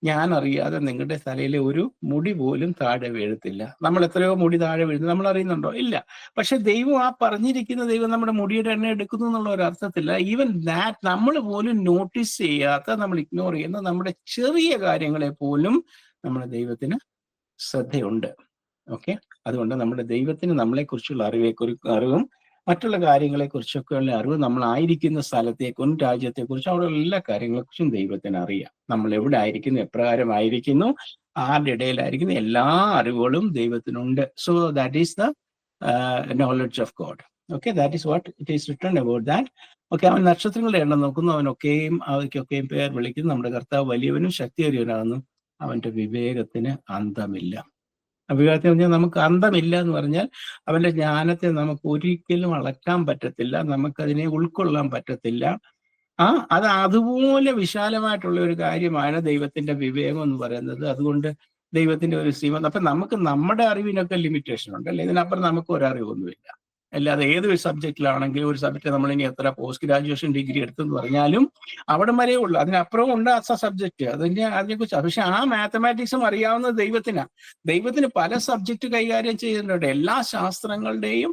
ഞാൻ അറിയാതെ നിങ്ങളുടെ തലയിലെ ഒരു മുടി പോലും താഴെ വീഴത്തില്ല. നമ്മൾ എത്രയോ മുടി താഴെ വീഴുന്നു, നമ്മൾ അറിയുന്നുണ്ടോ? ഇല്ല. പക്ഷെ ദൈവം ആ പറഞ്ഞിരിക്കുന്ന ദൈവം നമ്മുടെ മുടിയുടെ എണ്ണ എടുക്കുന്നു എന്നുള്ള ഒരു അർത്ഥത്തില്ല. ഈവൻ ദാറ്റ് നമ്മൾ പോലും നോട്ടീസ് ചെയ്യാത്ത, നമ്മൾ ഇഗ്നോർ ചെയ്യുന്ന നമ്മുടെ ചെറിയ കാര്യങ്ങളെ പോലും നമ്മുടെ ദൈവത്തിന് ശ്രദ്ധയുണ്ട്. ഓക്കെ, അതുകൊണ്ട് നമ്മുടെ ദൈവത്തിന് നമ്മളെക്കുറിച്ചുള്ള അറിവും മറ്റുള്ള കാര്യങ്ങളെക്കുറിച്ചൊക്കെയുള്ള അറിവ്, നമ്മളായിരിക്കുന്ന സ്ഥലത്തെക്കുറിച്ചും രാജ്യത്തെക്കുറിച്ചും അവിടെയുള്ള എല്ലാ കാര്യങ്ങളെക്കുറിച്ചും ദൈവത്തിന് അറിയാം. നമ്മൾ എവിടെ ആയിരിക്കുന്നു, എപ്രകാരമായിരിക്കുന്നു, ആരുടെ ഇടയിലായിരിക്കുന്നു, എല്ലാ അറിവുകളും ദൈവത്തിനുണ്ട്. So that is the knowledge of God. Okay, that is what it is written about that. Okay, അവൻ നക്ഷത്രങ്ങളുടെ എണ്ണം നോക്കുന്നു, അവനൊക്കെയും അവയ്ക്കൊക്കെയും പേർ വിളിക്കുന്നു. നമ്മുടെ കർത്താവ് വലിയവനും ശക്തിയേറിയവനാകുന്നു, അവന്റെ വിവേകത്തിന് അന്തമില്ല. വിവേകത്തെ പറഞ്ഞാൽ നമുക്ക് അന്തമില്ല എന്ന് പറഞ്ഞാൽ അവന്റെ ജ്ഞാനത്തെ നമുക്ക് ഒരിക്കലും അളക്കാൻ പറ്റത്തില്ല, നമുക്കതിനെ ഉൾക്കൊള്ളാൻ പറ്റത്തില്ല. അത് അതുപോലെ വിശാലമായിട്ടുള്ള ഒരു കാര്യമാണ് ദൈവത്തിന്റെ വിവേകം എന്ന് പറയുന്നത്. അതുകൊണ്ട് ദൈവത്തിന്റെ ഒരു സീമ, അപ്പൊ നമുക്ക് നമ്മുടെ അറിവിനൊക്കെ ലിമിറ്റേഷൻ ഉണ്ട് അല്ലെ, ഇതിനപ്പുറം നമുക്ക് ഒരറിവൊന്നുമില്ല. അല്ലാതെ ഏതൊരു സബ്ജക്റ്റിലാണെങ്കിലും, ഒരു സബ്ജക്റ്റ് നമ്മളിനി എത്ര പോസ്റ്റ് ഗ്രാജുവേഷൻ ഡിഗ്രി എടുത്തെന്ന് പറഞ്ഞാലും അവിടെ വരേ ഉള്ളൂ, അതിനപ്പുറം ഉണ്ട് ആ സബ്ജക്റ്റ്, അതിനെക്കുറിച്ച്. പക്ഷെ ആ മാത്തമാറ്റിക്സും അറിയാവുന്നത് ദൈവത്തിന് പല സബ്ജക്റ്റ് കൈകാര്യം ചെയ്യുന്നുണ്ട്. എല്ലാ ശാസ്ത്രങ്ങളുടെയും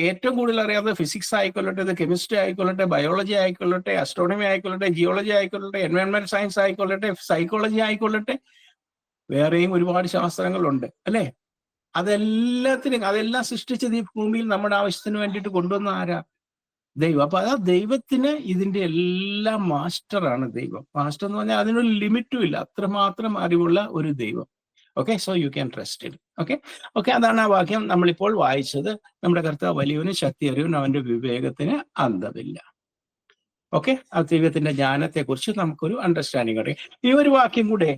ഏറ്റവും കൂടുതൽ അറിയാവുന്നത് ഫിസിക്സ് ആയിക്കൊള്ളട്ടെ, കെമിസ്ട്രി ആയിക്കൊള്ളട്ടെ, ബയോളജി ആയിക്കൊള്ളട്ടെ, അസ്ട്രോണമി ആയിക്കൊള്ളട്ടെ, ജിയോളജി ആയിക്കൊള്ളട്ടെ, എൻവയോൺമെന്റ് സയൻസ് ആയിക്കൊള്ളട്ടെ, സൈക്കോളജി ആയിക്കൊള്ളട്ടെ, വേറെയും ഒരുപാട് ശാസ്ത്രങ്ങളുണ്ട് അല്ലെ. അതെല്ലാം സൃഷ്ടിച്ചത് ഈ ഭൂമിയിൽ നമ്മുടെ ആവശ്യത്തിന് വേണ്ടിയിട്ട് കൊണ്ടുവന്ന ആരാ? ദൈവം. അപ്പൊ ദൈവത്തിന് ഇതിന്റെ എല്ലാം മാസ്റ്ററാണ് ദൈവം. മാസ്റ്റർ എന്ന് പറഞ്ഞാൽ അതിനൊരു ലിമിറ്റും ഇല്ല, അത്രമാത്രം അറിവുള്ള ഒരു ദൈവം. Okay, so you can trust it. Okay, അതാണ് ആ വാക്യം നമ്മളിപ്പോൾ വായിച്ചത്. നമ്മുടെ കർത്താവ് വലിയവനും ശക്തിയേറിയവനും, അവന്റെ വിവേകത്തിന് അന്തമില്ല. ഓക്കെ, ആ ദൈവത്തിന്റെ ജ്ഞാനത്തെക്കുറിച്ച് നമുക്കൊരു അണ്ടർസ്റ്റാൻഡിങ് ഉണ്ട്. ഈ ഒരു വാക്യം കൂടെ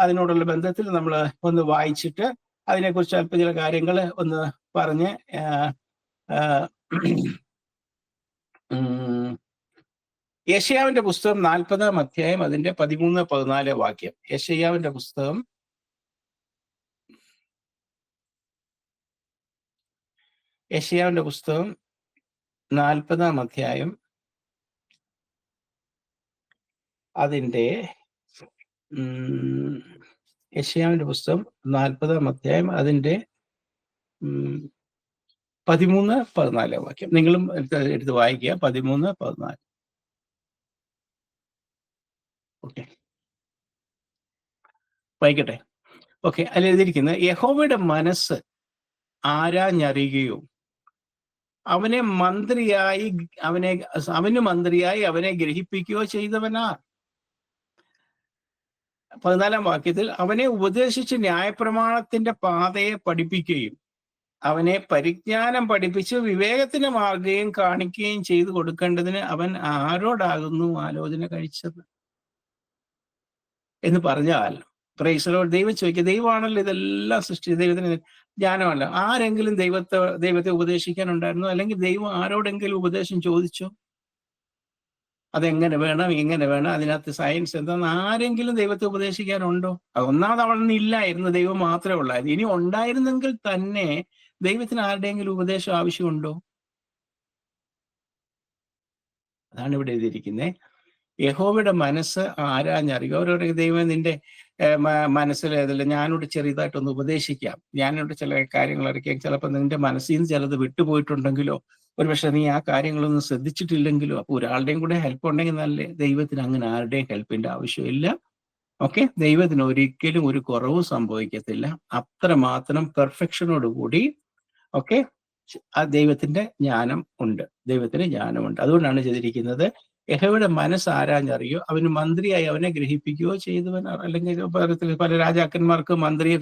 അതിനോടുള്ള ബന്ധത്തിൽ നമ്മൾ ഒന്ന് വായിച്ചിട്ട് അതിനെക്കുറിച്ച് അല്പം ചില കാര്യങ്ങൾ ഒന്ന് പറഞ്ഞ് യെശയ്യാവിന്റെ പുസ്തകം 40-ാം അധ്യായം അതിന്റെ 13-14 വാക്യം. യെശയ്യാവിന്റെ പുസ്തകം 40-ാം അധ്യായം അതിന്റെ യെശയ്യാവിന്റെ പുസ്തകം 40-ാം അധ്യായം അതിന്റെ 13-14 വാക്യം. നിങ്ങളും എടുത്ത് വായിക്കുക. 13-14. ഓക്കെ, വായിക്കട്ടെ. ഓക്കെ, അതിൽ എഴുതിയിരിക്കുന്നത്, യഹോവയുടെ മനസ്സ് ആരാഞ്ഞറിയുകയോ അവന് മന്ത്രിയായി അവനെ ഗ്രഹിപ്പിക്കുകയോ ചെയ്തവനാ. 14-ാം വാക്യത്തിൽ, അവനെ ഉപദേശിച്ച് ന്യായപ്രമാണത്തിന്റെ പാതയെ പഠിപ്പിക്കുകയും അവനെ പരിജ്ഞാനം പഠിപ്പിച്ച് വിവേകത്തിന്റെ മാർഗ്ഗം കാണിക്കുകയും ചെയ്തു കൊടുക്കേണ്ടതിന് അവൻ ആരോടാകുന്നു ആലോചന കഴിച്ചത് എന്ന് പറഞ്ഞാൽ, പ്രൈസ് ദി ലോർഡ്, ദൈവം ചോദിക്കുക, ദൈവമാണല്ലോ ഇതെല്ലാം സൃഷ്ടിച്ചത്, ദൈവത്തിന് ജ്ഞാനമല്ല. ആരെങ്കിലും ദൈവത്തെ ഉപദേശിക്കാനുണ്ടായിരുന്നോ? അല്ലെങ്കിൽ ദൈവം ആരോടെങ്കിലും ഉപദേശം ചോദിച്ചോ? അതെങ്ങനെ വേണം, എങ്ങനെ വേണം, അതിനകത്ത് സയൻസ് എന്താന്ന് ആരെങ്കിലും ദൈവത്തെ ഉപദേശിക്കാനുണ്ടോ? ഒന്നാമത് അവിടെ ഇല്ലായിരുന്നു, ദൈവം മാത്രമേ ഉള്ളായിരുന്നു. ഇനി ഉണ്ടായിരുന്നെങ്കിൽ തന്നെ ദൈവത്തിന് ആരുടെയെങ്കിലും ഉപദേശം ആവശ്യമുണ്ടോ? അതാണ് ഇവിടെ എഴുതിയിരിക്കുന്നത്. യഹോവയുടെ മനസ്സ് ആരാഞ്ഞറിയുക. ഓരോരോ ദൈവം നിന്റെ മനസ്സിൽ ഏതല്ല, ഞാനോട് ചെറിയതായിട്ടൊന്ന് ഉപദേശിക്കാം, ഞാനോട് ചില കാര്യങ്ങൾ അറിയിക്കാം, ചിലപ്പോൾ നിന്റെ മനസ്സിൽ നിന്ന് ചിലത് വിട്ടുപോയിട്ടുണ്ടെങ്കിലോ, ഒരുപക്ഷെ നീ ആ കാര്യങ്ങളൊന്നും ശ്രദ്ധിച്ചിട്ടില്ലെങ്കിലോ, അപ്പൊ ഒരാളുടെയും കൂടെ ഹെൽപ്പ് ഉണ്ടെങ്കിൽ നല്ലേ. ദൈവത്തിന് അങ്ങനെ ആരുടെയും ഹെൽപ്പിന്റെ ആവശ്യമില്ല. ഓക്കെ, ദൈവത്തിന് ഒരിക്കലും ഒരു കുറവും സംഭവിക്കത്തില്ല. അത്രമാത്രം പെർഫെക്ഷനോടുകൂടി ഓക്കെ ആ ദൈവത്തിന്റെ ജ്ഞാനം ഉണ്ട്, അതുകൊണ്ടാണ് ചെയ്തിരിക്കുന്നത്, യഹോവയുടെ മനസ്സ് ആരാഞ്ഞറിയോ അവന് മന്ത്രിയായി അവനെ ഗ്രഹിപ്പിക്കുകയോ ചെയ്തവൻ. അല്ലെങ്കിൽ പല രാജാക്കന്മാർക്ക് മന്ത്രിയെ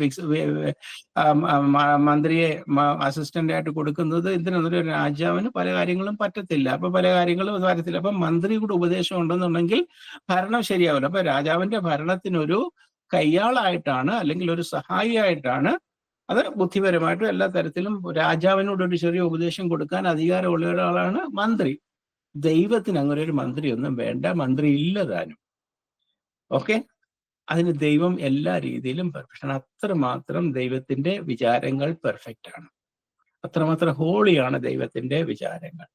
അസിസ്റ്റന്റ് ആയിട്ട് കൊടുക്കുന്നത് എന്തിനൊരു രാജാവിന് പല കാര്യങ്ങളും പറ്റത്തില്ല, അപ്പൊ പല കാര്യങ്ങളും വരത്തില്ല. അപ്പൊ മന്ത്രി കൂടെ ഉപദേശം ഉണ്ടെന്നുണ്ടെങ്കിൽ ഭരണം ശരിയാവില്ല. അപ്പൊ രാജാവിന്റെ ഭരണത്തിനൊരു കയ്യാളായിട്ടാണ് അല്ലെങ്കിൽ ഒരു സഹായിയായിട്ടാണ്, അത് ബുദ്ധിപരമായിട്ടും എല്ലാ തരത്തിലും രാജാവിനോട് ഒരു ചെറിയ ഉപദേശം കൊടുക്കാൻ അധികാരമുള്ള ഒരാളാണ് മന്ത്രി. ദൈവത്തിന് അങ്ങനെ ഒരു മന്ത്രിയൊന്നും വേണ്ട, മന്ത്രി ഇല്ലതാനും. ഓക്കെ, അതിന് ദൈവം എല്ലാ രീതിയിലും പെർഫെക്ഷൻ. അത്രമാത്രം ദൈവത്തിന്റെ വിചാരങ്ങൾ പെർഫെക്റ്റ് ആണ്, അത്രമാത്രം ഹോളിയാണ് ദൈവത്തിന്റെ വിചാരങ്ങൾ.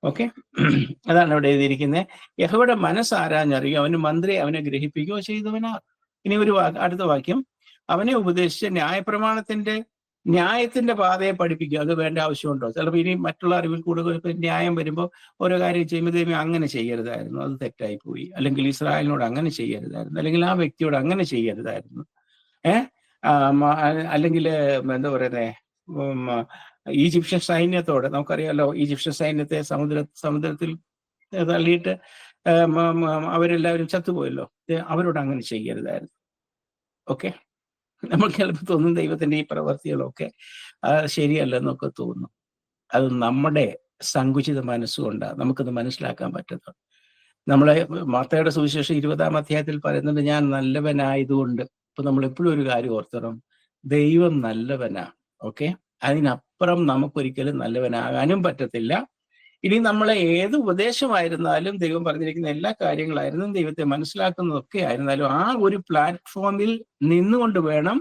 ഓക്കെ, അതാണ് ഇവിടെ എഴുതിയിരിക്കുന്നത്. യഹോവയുടെ മനസ്സ് ആരാഞ്ഞറിയോ അവന് മന്ത്രി അവനെ ഗ്രഹിപ്പിക്കുകയോ ചെയ്തവനാ. ഇനി അടുത്ത വാക്യം, അവനെ ഉപദേശിച്ച് ന്യായത്തിന്റെ പാതയെ പഠിപ്പിക്കുക. അത് വേണ്ട ആവശ്യമുണ്ടോ? ചിലപ്പോൾ ഇനി മറ്റുള്ള അറിവിൽ കൂടുതൽ ന്യായം വരുമ്പോൾ ഓരോ കാര്യം ചെയ്യുമ്പോൾ ദൈവം അങ്ങനെ ചെയ്യരുതായിരുന്നു, അത് തെറ്റായി പോയി, അല്ലെങ്കിൽ ഇസ്രായേലിനോട് അങ്ങനെ ചെയ്യരുതായിരുന്നു, അല്ലെങ്കിൽ ആ വ്യക്തിയോട് അങ്ങനെ ചെയ്യരുതായിരുന്നു, അല്ലെങ്കിൽ എന്താ പറയുന്നത്, ഈജിപ്ഷ്യൻ സൈന്യത്തോട്, നമുക്കറിയാലോ ഈജിപ്ഷ്യൻ സൈന്യത്തെ സമുദ്രത്തിൽ തള്ളിയിട്ട് അവരെല്ലാവരും ചത്തുപോയല്ലോ. അവരോട് അങ്ങനെ ചെയ്യരുതായിരുന്നു. ഓക്കെ, നമ്മൾ ചിലപ്പോൾ തോന്നും ദൈവത്തിന്റെ ഈ പ്രവർത്തികളൊക്കെ ശരിയല്ലെന്നൊക്കെ തോന്നും. അത് നമ്മുടെ സങ്കുചിത മനസ്സുകൊണ്ടാണ് നമുക്കത് മനസ്സിലാക്കാൻ പറ്റുന്നത്. നമ്മളെ മത്തായിയുടെ സുവിശേഷം 20-ാം അധ്യായത്തിൽ പറയുന്നുണ്ട്, ഞാൻ നല്ലവനായതുകൊണ്ട്. ഇപ്പൊ നമ്മൾ എപ്പോഴും ഒരു കാര്യം ഓർത്തണം, ദൈവം നല്ലവനാ. ഓക്കെ, അതിനപ്പുറം നമുക്കൊരിക്കലും നല്ലവനാകാനും പറ്റത്തില്ല. ഇനി നമ്മളെ ഏത് ഉപദേശമായിരുന്നാലും, ദൈവം പറഞ്ഞിരിക്കുന്ന എല്ലാ കാര്യങ്ങളായിരുന്നും, ദൈവത്തെ മനസ്സിലാക്കുന്നതൊക്കെ ആയിരുന്നാലും, ആ ഒരു പ്ലാറ്റ്ഫോമിൽ നിന്നുകൊണ്ട് വേണം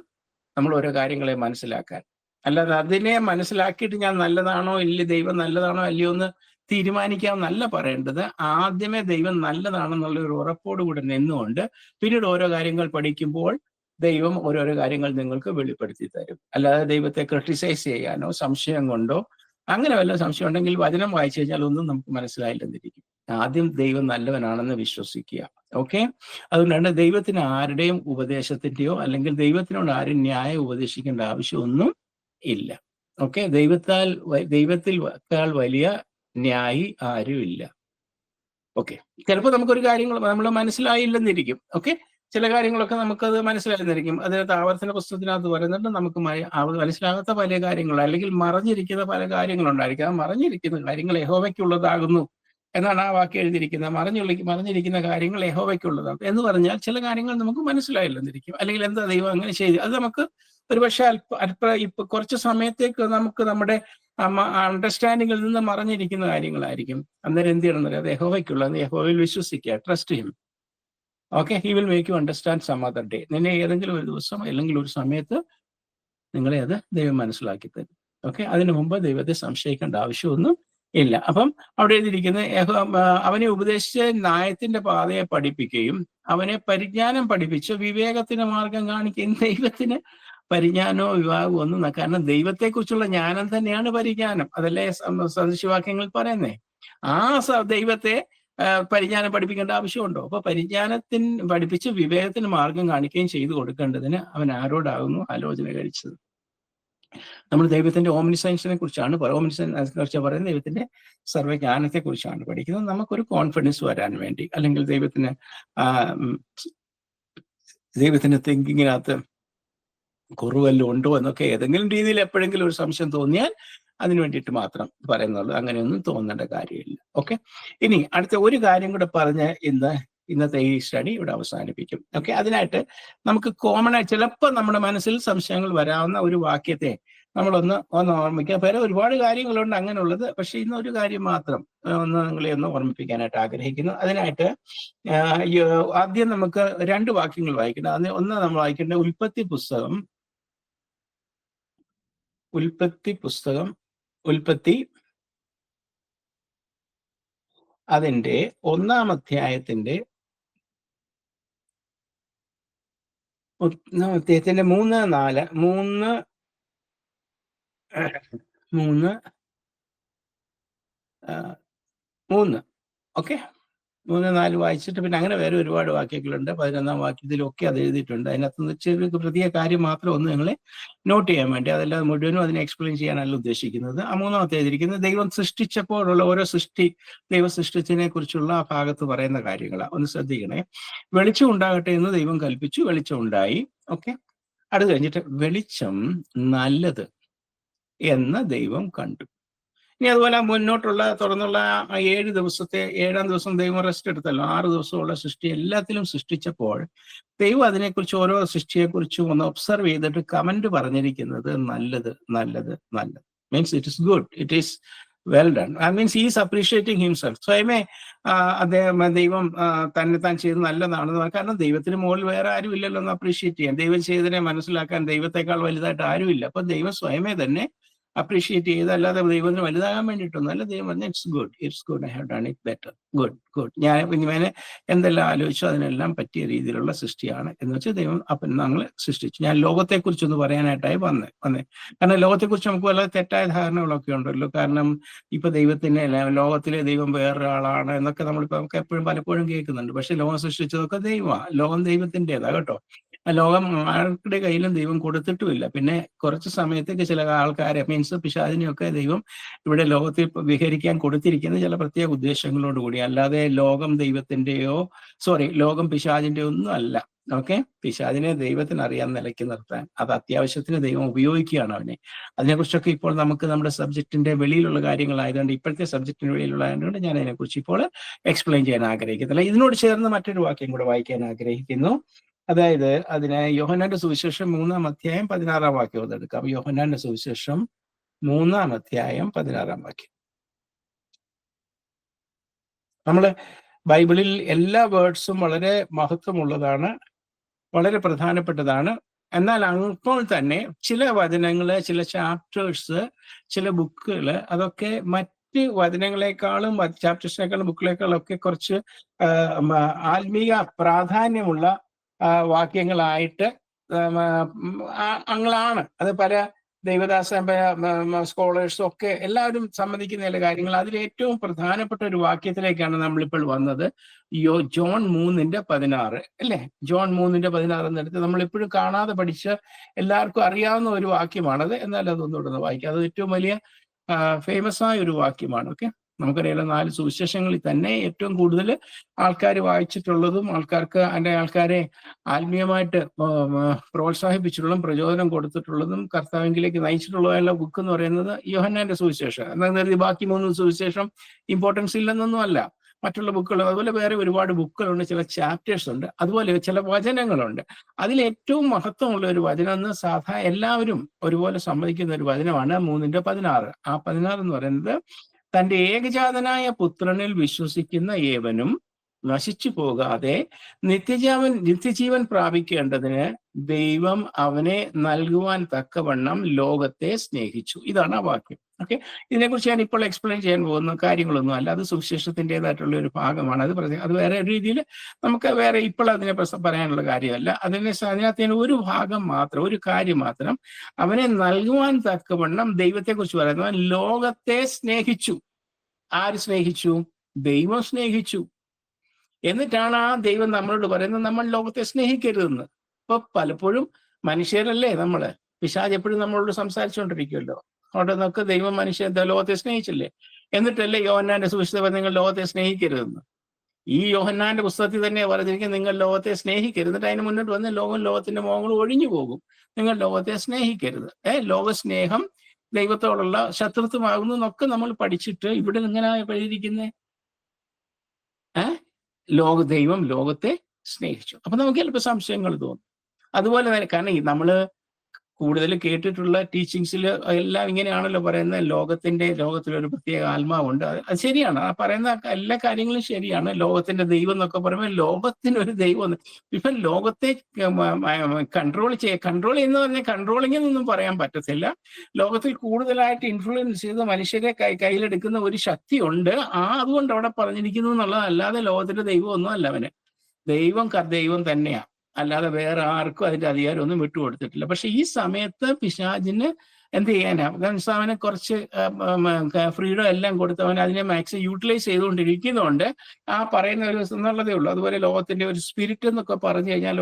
നമ്മൾ ഓരോ കാര്യങ്ങളെ മനസ്സിലാക്കാൻ. അല്ലാതെ അതിനെ മനസ്സിലാക്കിയിട്ട് ഞാൻ നല്ലതാണോ ഇല്ല, ദൈവം നല്ലതാണോ അല്ലയോ എന്ന് തീരുമാനിക്കാമെന്നല്ല പറയേണ്ടത്. ആദ്യമേ ദൈവം നല്ലതാണെന്നുള്ള ഒരു ഉറപ്പോടുകൂടെ നിന്നുകൊണ്ട് പിന്നീട് ഓരോ കാര്യങ്ങൾ പഠിക്കുമ്പോൾ ദൈവം ഓരോരോ കാര്യങ്ങൾ നിങ്ങൾക്ക് വെളിപ്പെടുത്തി തരും. അല്ലാതെ ദൈവത്തെ ക്രിട്ടിസൈസ് ചെയ്യാനോ സംശയം കൊണ്ടോ അങ്ങനെ വല്ല സംശയം ഉണ്ടെങ്കിൽ വചനം വായിച്ചു കഴിഞ്ഞാൽ ഒന്നും നമുക്ക് മനസ്സിലായില്ലെന്നിരിക്കും. ആദ്യം ദൈവം നല്ലവനാണെന്ന് വിശ്വസിക്കുക. ഓക്കെ, അതുകൊണ്ടാണ് ദൈവത്തിന് ആരുടെയും ഉപദേശത്തിന്റെയോ അല്ലെങ്കിൽ ദൈവത്തിനോട് ആരും ന്യായം ഉപദേശിക്കേണ്ട ആവശ്യമൊന്നും ഇല്ല. ഓക്കെ, ദൈവത്തിൽ വലിയ ന്യായി ആരും ഇല്ല. ഓക്കെ, ചിലപ്പോൾ നമുക്കൊരു കാര്യങ്ങൾ നമ്മൾ മനസ്സിലായില്ലെന്നിരിക്കും. ഓക്കെ, ചില കാര്യങ്ങളൊക്കെ നമുക്കത് മനസ്സിലായിരുന്നിരിക്കും. അതിനകത്ത് ആവർത്തന പുസ്തകത്തിനകത്ത് പറയുന്നുണ്ട്, നമുക്ക് മനസ്സിലാകാത്ത പല കാര്യങ്ങൾ അല്ലെങ്കിൽ മറഞ്ഞിരിക്കുന്ന പല കാര്യങ്ങളുണ്ടായിരിക്കും. ആ മറഞ്ഞിരിക്കുന്ന കാര്യങ്ങൾ യഹോവയ്ക്കുള്ളതാകുന്നു എന്നാണ് ആ വാക്യം എഴുതിയിരിക്കുന്നത്. മറഞ്ഞിരിക്കുന്ന കാര്യങ്ങൾ യഹോവയ്ക്കുള്ളതാണ് എന്ന് പറഞ്ഞാൽ ചില കാര്യങ്ങൾ നമുക്ക് മനസ്സിലായില്ലെന്നിരിക്കും. അല്ലെങ്കിൽ എന്താ ദൈവം അങ്ങനെ ചെയ്തു, അത് നമുക്ക് ഒരുപക്ഷെ ഇപ്പൊ കുറച്ച് സമയത്തേക്ക് നമുക്ക് നമ്മുടെ അണ്ടർസ്റ്റാൻഡിങ്ങിൽ നിന്ന് മറഞ്ഞിരിക്കുന്ന കാര്യങ്ങളായിരിക്കും. അന്നേരം എന്ത് ചെയ്യണമെന്നറിയാം, അത് യഹോവയ്ക്കുള്ളത്, യഹോവയിൽ വിശ്വസിക്കുക, trust him. Okay, he will make you understand some other day. നിന്നെ ഏതെങ്കിലും ഒരു ദിവസം അല്ലെങ്കിൽ ഒരു സമയത്ത് നിങ്ങളെ അത് ദൈവം മനസ്സിലാക്കി തരും. ഓക്കെ, അതിനു മുമ്പ് ദൈവത്തെ സംശയിക്കേണ്ട ആവശ്യമൊന്നും ഇല്ല. അപ്പം അവിടെ എഴുതിയിരിക്കുന്നത്, അവനെ ഉപദേശിച്ച് ന്യായത്തിന്റെ പാതയെ പഠിപ്പിക്കുകയും അവനെ പരിജ്ഞാനം പഠിപ്പിച്ച് വിവേകത്തിന് മാർഗം കാണിക്കുകയും. ദൈവത്തിന് പരിജ്ഞാനമോ വിവാഹമോ ഒന്നും, കാരണം ദൈവത്തെക്കുറിച്ചുള്ള ജ്ഞാനം തന്നെയാണ് പരിജ്ഞാനം. അതല്ലേ സദൃശവാക്യങ്ങൾ പറയുന്നേ. ആ ദൈവത്തെ പരിജ്ഞാനം പഠിപ്പിക്കേണ്ട ആവശ്യമുണ്ടോ? അപ്പൊ പരിജ്ഞാനത്തിന് പഠിപ്പിച്ച് വിവേകത്തിന് മാർഗം കാണിക്കുകയും ചെയ്തു കൊടുക്കേണ്ടതിന് അവൻ ആരോടാകുന്നു ആലോചന കഴിച്ചത്? നമ്മൾ ദൈവത്തിന്റെ ഓംനിസെൻസിനെ കുറിച്ചാണ് പറയുന്നത്, ദൈവത്തിന്റെ സർവ്വജ്ഞാനത്തെ കുറിച്ചാണ് പഠിക്കുന്നത്. നമുക്കൊരു കോൺഫിഡൻസ് വരാൻ വേണ്ടി, അല്ലെങ്കിൽ ദൈവത്തിന്റെ തിങ്കിങ്ങിനകത്ത് കുറവെല്ലാം ഉണ്ടോ എന്നൊക്കെ ഏതെങ്കിലും രീതിയിൽ എപ്പോഴെങ്കിലും ഒരു സംശയം തോന്നിയാൽ അതിനു വേണ്ടിയിട്ട് മാത്രം പറയുന്നുള്ളൂ. അങ്ങനെയൊന്നും തോന്നേണ്ട കാര്യമില്ല. ഓക്കെ, ഇനി അടുത്ത ഒരു കാര്യം കൂടെ പറഞ്ഞ് ഇന്നത്തെ ഈ സ്റ്റഡി ഇവിടെ അവസാനിപ്പിക്കും. ഓക്കെ, അതിനായിട്ട് നമുക്ക് കോമൺ ആയി ചിലപ്പോൾ നമ്മുടെ മനസ്സിൽ സംശയങ്ങൾ വരാവുന്ന ഒരു വാക്യത്തെ നമ്മളൊന്ന് ഓർമ്മിക്കാം. വേറെ ഒരുപാട് കാര്യങ്ങളുണ്ട് അങ്ങനെയുള്ളത്, പക്ഷെ ഇന്നൊരു കാര്യം മാത്രം നിങ്ങളെ ഒന്ന് ഓർമ്മിപ്പിക്കാനായിട്ട് ആഗ്രഹിക്കുന്നു. അതിനായിട്ട് ആദ്യം നമുക്ക് 2 വാക്യങ്ങൾ വായിക്കണം. ഒന്ന് നമ്മൾ വായിക്കേണ്ട ഉൽപ്പത്തി അതിന്റെ 1-ാം അധ്യായത്തിന്റെ 3 ഓക്കെ, 3-4 വായിച്ചിട്ട് പിന്നെ അങ്ങനെ വേറെ ഒരുപാട് വാക്യങ്ങളുണ്ട്. 11-ാം വാക്യത്തിലൊക്കെ അത് എഴുതിയിട്ടുണ്ട്. അതിനകത്ത് ചെറിയ പ്രത്യേക കാര്യം മാത്രം ഒന്ന് നിങ്ങളെ നോട്ട് ചെയ്യാൻ വേണ്ടി, അതല്ലാതെ മുഴുവനും അതിനെ എക്സ്പ്ലെയിൻ ചെയ്യാനല്ല ഉദ്ദേശിക്കുന്നത്. ആ 3-ാമത്തെ എഴുതിയിരിക്കുന്നത് ദൈവം സൃഷ്ടിച്ചപ്പോഴുള്ള ദൈവം സൃഷ്ടിച്ചതിനെ കുറിച്ചുള്ള ആ ഭാഗത്ത് പറയുന്ന കാര്യങ്ങളാണ്. ഒന്ന് ശ്രദ്ധിക്കണേ. വെളിച്ചം ഉണ്ടാകട്ടെ എന്ന് ദൈവം കൽപ്പിച്ചു, വെളിച്ചം ഉണ്ടായി. ഓക്കെ, അത് കഴിഞ്ഞിട്ട് വെളിച്ചം നല്ലത് എന്ന് ദൈവം കണ്ടു. ഇനി അതുപോലെ മുന്നോട്ടുള്ള തുറന്നുള്ള 7 ദിവസത്തെ 7-ാം ദിവസം ദൈവം റെസ്റ്റ് എടുത്തല്ലോ. 6 ദിവസമുള്ള സൃഷ്ടി എല്ലാത്തിലും സൃഷ്ടിച്ചപ്പോൾ ദൈവം അതിനെക്കുറിച്ച് ഓരോ സൃഷ്ടിയെക്കുറിച്ചും ഒന്ന് ഒബ്സർവ് ചെയ്തിട്ട് കമന്റ് പറഞ്ഞിരിക്കുന്നത് നല്ലത് നല്ലത് നല്ലത്. Means it is good, it is well done. Means he is appreciating himself. സ്വയമേ ദൈവം തന്നെ താൻ ചെയ്ത് നല്ലതാണെന്ന്, കാരണം ദൈവത്തിന് മുകളിൽ വേറെ ആരും ഇല്ലല്ലോ എന്ന് അപ്രീഷിയേറ്റ് ചെയ്യാൻ. ദൈവം ചെയ്തതിനെ മനസ്സിലാക്കാൻ ദൈവത്തെക്കാൾ വലുതായിട്ട് ആരുമില്ല. അപ്പൊ ദൈവം സ്വയമേ തന്നെ അപ്രീഷിയേറ്റ് ചെയ്ത്, അല്ലാതെ ദൈവത്തിന് വലുതാകാൻ വേണ്ടിയിട്ടൊന്നും അല്ല. ദൈവം പറഞ്ഞാൽ it's good, I have done it better, good. ഞാൻ ഇങ്ങനെ എന്തെല്ലാം ആലോചിച്ചു അതിനെല്ലാം പറ്റിയ രീതിയിലുള്ള സൃഷ്ടിയാണ് എന്ന് വെച്ചാൽ ദൈവം അപ്പം ഞങ്ങൾ സൃഷ്ടിച്ചു. ഞാൻ ലോകത്തെക്കുറിച്ചൊന്ന് പറയാനായിട്ടായി വന്നേ. കാരണം ലോകത്തെക്കുറിച്ച് നമുക്ക് വളരെ തെറ്റായ ധാരണകളൊക്കെ ഉണ്ടല്ലോ. കാരണം ഇപ്പൊ ലോകത്തിലെ ദൈവം വേറൊരാളാണ് എന്നൊക്കെ നമുക്ക് എപ്പോഴും പലപ്പോഴും കേൾക്കുന്നുണ്ട്. പക്ഷെ ലോകം സൃഷ്ടിച്ചതൊക്കെ ദൈവമാണ്, ലോകം ദൈവത്തിൻ്റെതാ കേട്ടോ. ലോകം ആരുടെ കയ്യിലും ദൈവം കൊടുത്തിട്ടുമില്ല. പിന്നെ കുറച്ച് സമയത്തേക്ക് ചില ആൾക്കാരെ മീൻസ് പിശാചിനെയൊക്കെ ദൈവം ഇവിടെ ലോകത്തിൽ വിഹരിക്കാൻ കൊടുത്തിരിക്കുന്ന ചില പ്രത്യേക ഉദ്ദേശങ്ങളോട് കൂടി, അല്ലാതെ ലോകം ദൈവത്തിന്റെയോ ലോകം പിശാചിന്റെയോ ഒന്നും അല്ല. ഓക്കെ, പിശാചിനെ ദൈവത്തിന് അറിയാൻ നിലയ്ക്ക് നിർത്താൻ, അത് അത്യാവശ്യത്തിന് ദൈവം ഉപയോഗിക്കുകയാണ് അവനെ. അതിനെക്കുറിച്ചൊക്കെ ഇപ്പോൾ നമുക്ക് നമ്മുടെ സബ്ജക്റ്റിന്റെ വെളിയിലുള്ള കാര്യങ്ങളായതുകൊണ്ട്, ഇപ്പോഴത്തെ സബ്ജക്റ്റിന് വെളിയിലുള്ളതായതുകൊണ്ട് ഞാൻ അതിനെക്കുറിച്ച് ഇപ്പോൾ എക്സ്പ്ലെയിൻ ചെയ്യാൻ ആഗ്രഹിക്കുന്നില്ല. ഇതിനോട് ചേർന്ന് മറ്റൊരു വാക്യം കൂടെ വായിക്കാൻ ആഗ്രഹിക്കുന്നു. അതായത് അതിന് യോഹന്നാന്റെ സുവിശേഷം 3-ാം അധ്യായം 16-ാം വാക്യം അതെടുക്കാം. യോഹന്നാന്റെ സുവിശേഷം 3-ാം അധ്യായം 16-ാം വാക്യം. നമ്മള് ബൈബിളിൽ എല്ലാ വേർഡ്സും വളരെ മഹത്വമുള്ളതാണ്, വളരെ പ്രധാനപ്പെട്ടതാണ്. എന്നാൽ അപ്പോൾ തന്നെ ചില വചനങ്ങള്, ചില ചാപ്റ്റേഴ്സ്, ചില ബുക്കുകൾ, അതൊക്കെ മറ്റ് വചനങ്ങളെക്കാളും ചാപ്റ്റേഴ്സിനേക്കാളും ബുക്കുകളെക്കാളും ഒക്കെ കുറച്ച് ആത്മീയ പ്രാധാന്യമുള്ള വാക്യങ്ങളായിട്ട് അങ്ങളാണ്. അത് പല ദൈവദാസ സ്കോളേഴ്സും ഒക്കെ എല്ലാവരും സമ്മതിക്കുന്ന ചില കാര്യങ്ങൾ. അതിൽ ഏറ്റവും പ്രധാനപ്പെട്ട ഒരു വാക്യത്തിലേക്കാണ് നമ്മളിപ്പോൾ വന്നത്. ജോൺ 3:16 അല്ലേ? ജോൺ 3:16 എന്നെടുത്ത് നമ്മളിപ്പോഴും കാണാതെ പഠിച്ച് എല്ലാവർക്കും അറിയാവുന്ന ഒരു വാക്യമാണത്. എന്നാൽ അതൊന്നുകൂടെ വായിക്കാം. അത് ഏറ്റവും വലിയ ഫേമസ് ആയ ഒരു വാക്യമാണ്. ഓക്കെ, നമുക്കറിയാലോ 4 സുവിശേഷങ്ങളിൽ തന്നെ ഏറ്റവും കൂടുതൽ ആൾക്കാർ വായിച്ചിട്ടുള്ളതും ആൾക്കാരെ ആത്മീയമായിട്ട് പ്രോത്സാഹിപ്പിച്ചിട്ടുള്ളതും പ്രചോദനം കൊടുത്തിട്ടുള്ളതും കർത്താവിലേക്ക് നയിച്ചിട്ടുള്ള ബുക്ക് എന്ന് പറയുന്നത് യോഹന്നാന്റെ സുവിശേഷം. എന്നാൽ കരുതി ബാക്കി 3 സുവിശേഷം ഇമ്പോർട്ടൻസ് ഇല്ലെന്നൊന്നും അല്ല. മറ്റുള്ള ബുക്കുകൾ, അതുപോലെ വേറെ ഒരുപാട് ബുക്കുകളുണ്ട്, ചില ചാപ്റ്റേഴ്സ് ഉണ്ട്, അതുപോലെ ചില വചനങ്ങളുണ്ട്. അതിൽ ഏറ്റവും മഹത്വമുള്ള ഒരു വചനം എന്ന് എല്ലാവരും ഒരുപോലെ സമ്മതിക്കുന്ന ഒരു വചനമാണ് 3:16. ആ 16 എന്ന് പറയുന്നത്, തന്റെ ഏകജാതനായ പുത്രനിൽ വിശ്വസിക്കുന്ന ഏവനും നശിച്ചു പോകാതെ നിത്യജീവൻ പ്രാപിക്കേണ്ടതിന് ദൈവം അവനെ നൽകുവാൻ തക്കവണ്ണം ലോകത്തെ സ്നേഹിച്ചു. ഇതാണ് ആ വാക്യം. ഓക്കെ, ഇതിനെക്കുറിച്ച് ഞാൻ ഇപ്പോൾ എക്സ്പ്ലെയിൻ ചെയ്യാൻ പോകുന്ന കാര്യങ്ങളൊന്നും അല്ല. അത് സുവിശേഷത്തിൻ്റെതായിട്ടുള്ള ഒരു ഭാഗമാണ്. അത് വേറെ രീതിയിൽ നമുക്ക് വേറെ ഇപ്പോൾ അതിനെ പറയാനുള്ള കാര്യമല്ല. അതിനകത്ത് ഒരു ഭാഗം മാത്രം, ഒരു കാര്യം മാത്രം, അവനെ നൽകുവാൻ തക്കവണ്ണം ദൈവത്തെക്കുറിച്ച് പറയുന്നത് ലോകത്തെ സ്നേഹിച്ചു. ആര് സ്നേഹിച്ചു? ദൈവം സ്നേഹിച്ചു. എന്നിട്ടാണ് ആ ദൈവം നമ്മളോട് പറയുന്നത് നമ്മൾ ലോകത്തെ സ്നേഹിക്കരുതെന്ന്. ഇപ്പൊ പലപ്പോഴും മനുഷ്യരല്ലേ നമ്മള്, പിശാച് എപ്പോഴും നമ്മളോട് സംസാരിച്ചുകൊണ്ടിരിക്കുമല്ലോ. അവിടെ നിന്നൊക്കെ ദൈവം ലോകത്തെ സ്നേഹിച്ചില്ലേ? എന്നിട്ടല്ലേ യോഹന്നാന്റെ സുവിശേഷം നിങ്ങൾ ലോകത്തെ സ്നേഹിക്കരുതെന്ന്. ഈ യോഹന്നാന്റെ പുസ്തകത്തിൽ തന്നെ പറഞ്ഞിരിക്കും നിങ്ങൾ ലോകത്തെ സ്നേഹിക്കരുത്. എന്നിട്ട് അതിന് മുന്നോട്ട് വന്ന് ലോകത്തിന്റെ മോഹങ്ങൾ ഒഴിഞ്ഞു പോകും, നിങ്ങൾ ലോകത്തെ സ്നേഹിക്കരുത്. ലോകസ്നേഹം ദൈവത്തോടുള്ള ശത്രുത്വമാകുന്നു എന്നൊക്കെ നമ്മൾ പഠിച്ചിട്ട് ഇവിടെ ഇങ്ങനെ എഴുതിയിരിക്കുന്നേ ദൈവം ലോകത്തെ സ്നേഹിച്ചു. അപ്പൊ നമുക്ക് ചിലപ്പോൾ സംശയങ്ങൾ തോന്നും. അതുപോലെ തന്നെ, കാരണം നമ്മള് കൂടുതൽ കേട്ടിട്ടുള്ള ടീച്ചിങ്സിൽ എല്ലാം ഇങ്ങനെയാണല്ലോ പറയുന്നത്, ലോകത്തിലൊരു പ്രത്യേക ആത്മാവുണ്ട്. അത് ശരിയാണ്, ആ പറയുന്ന എല്ലാ കാര്യങ്ങളും ശരിയാണ്. ലോകത്തിന്റെ ദൈവം എന്നൊക്കെ പറയുമ്പോൾ ലോകത്തിനൊരു ദൈവം. ഇപ്പൊ ലോകത്തെ കൺട്രോൾ ചെയ്യുന്ന പറഞ്ഞാൽ കൺട്രോളിംഗ് എന്നൊന്നും പറയാൻ പറ്റത്തില്ല. ലോകത്തിൽ കൂടുതലായിട്ട് ഇൻഫ്ലുവൻസ് ചെയ്ത് മനുഷ്യരെ കയ്യിലെടുക്കുന്ന ഒരു ശക്തി ഉണ്ട്. അതുകൊണ്ട് അവിടെ പറഞ്ഞിരിക്കുന്നു എന്നുള്ളതല്ലാതെ ലോകത്തിന്റെ ദൈവം ഒന്നും അല്ല. അവന് ദൈവം തന്നെയാണ്, അല്ലാതെ വേറെ ആർക്കും അതിന്റെ അധികാരം ഒന്നും വിട്ടുകൊടുത്തിട്ടില്ല. പക്ഷെ ഈ സമയത്ത് പിശാചിന് എന്ത് ചെയ്യാനാ? അവനെ കുറച്ച് ഫ്രീഡം എല്ലാം കൊടുത്തവൻ അതിനെ മാക്സിമം യൂട്ടിലൈസ് ചെയ്തുകൊണ്ടിരിക്കുന്നതുകൊണ്ട് ആ പറയുന്ന ഒരു എന്നുള്ളതേ ഉള്ളൂ. അതുപോലെ ലോകത്തിന്റെ ഒരു സ്പിരിറ്റ് എന്നൊക്കെ പറഞ്ഞു കഴിഞ്ഞാൽ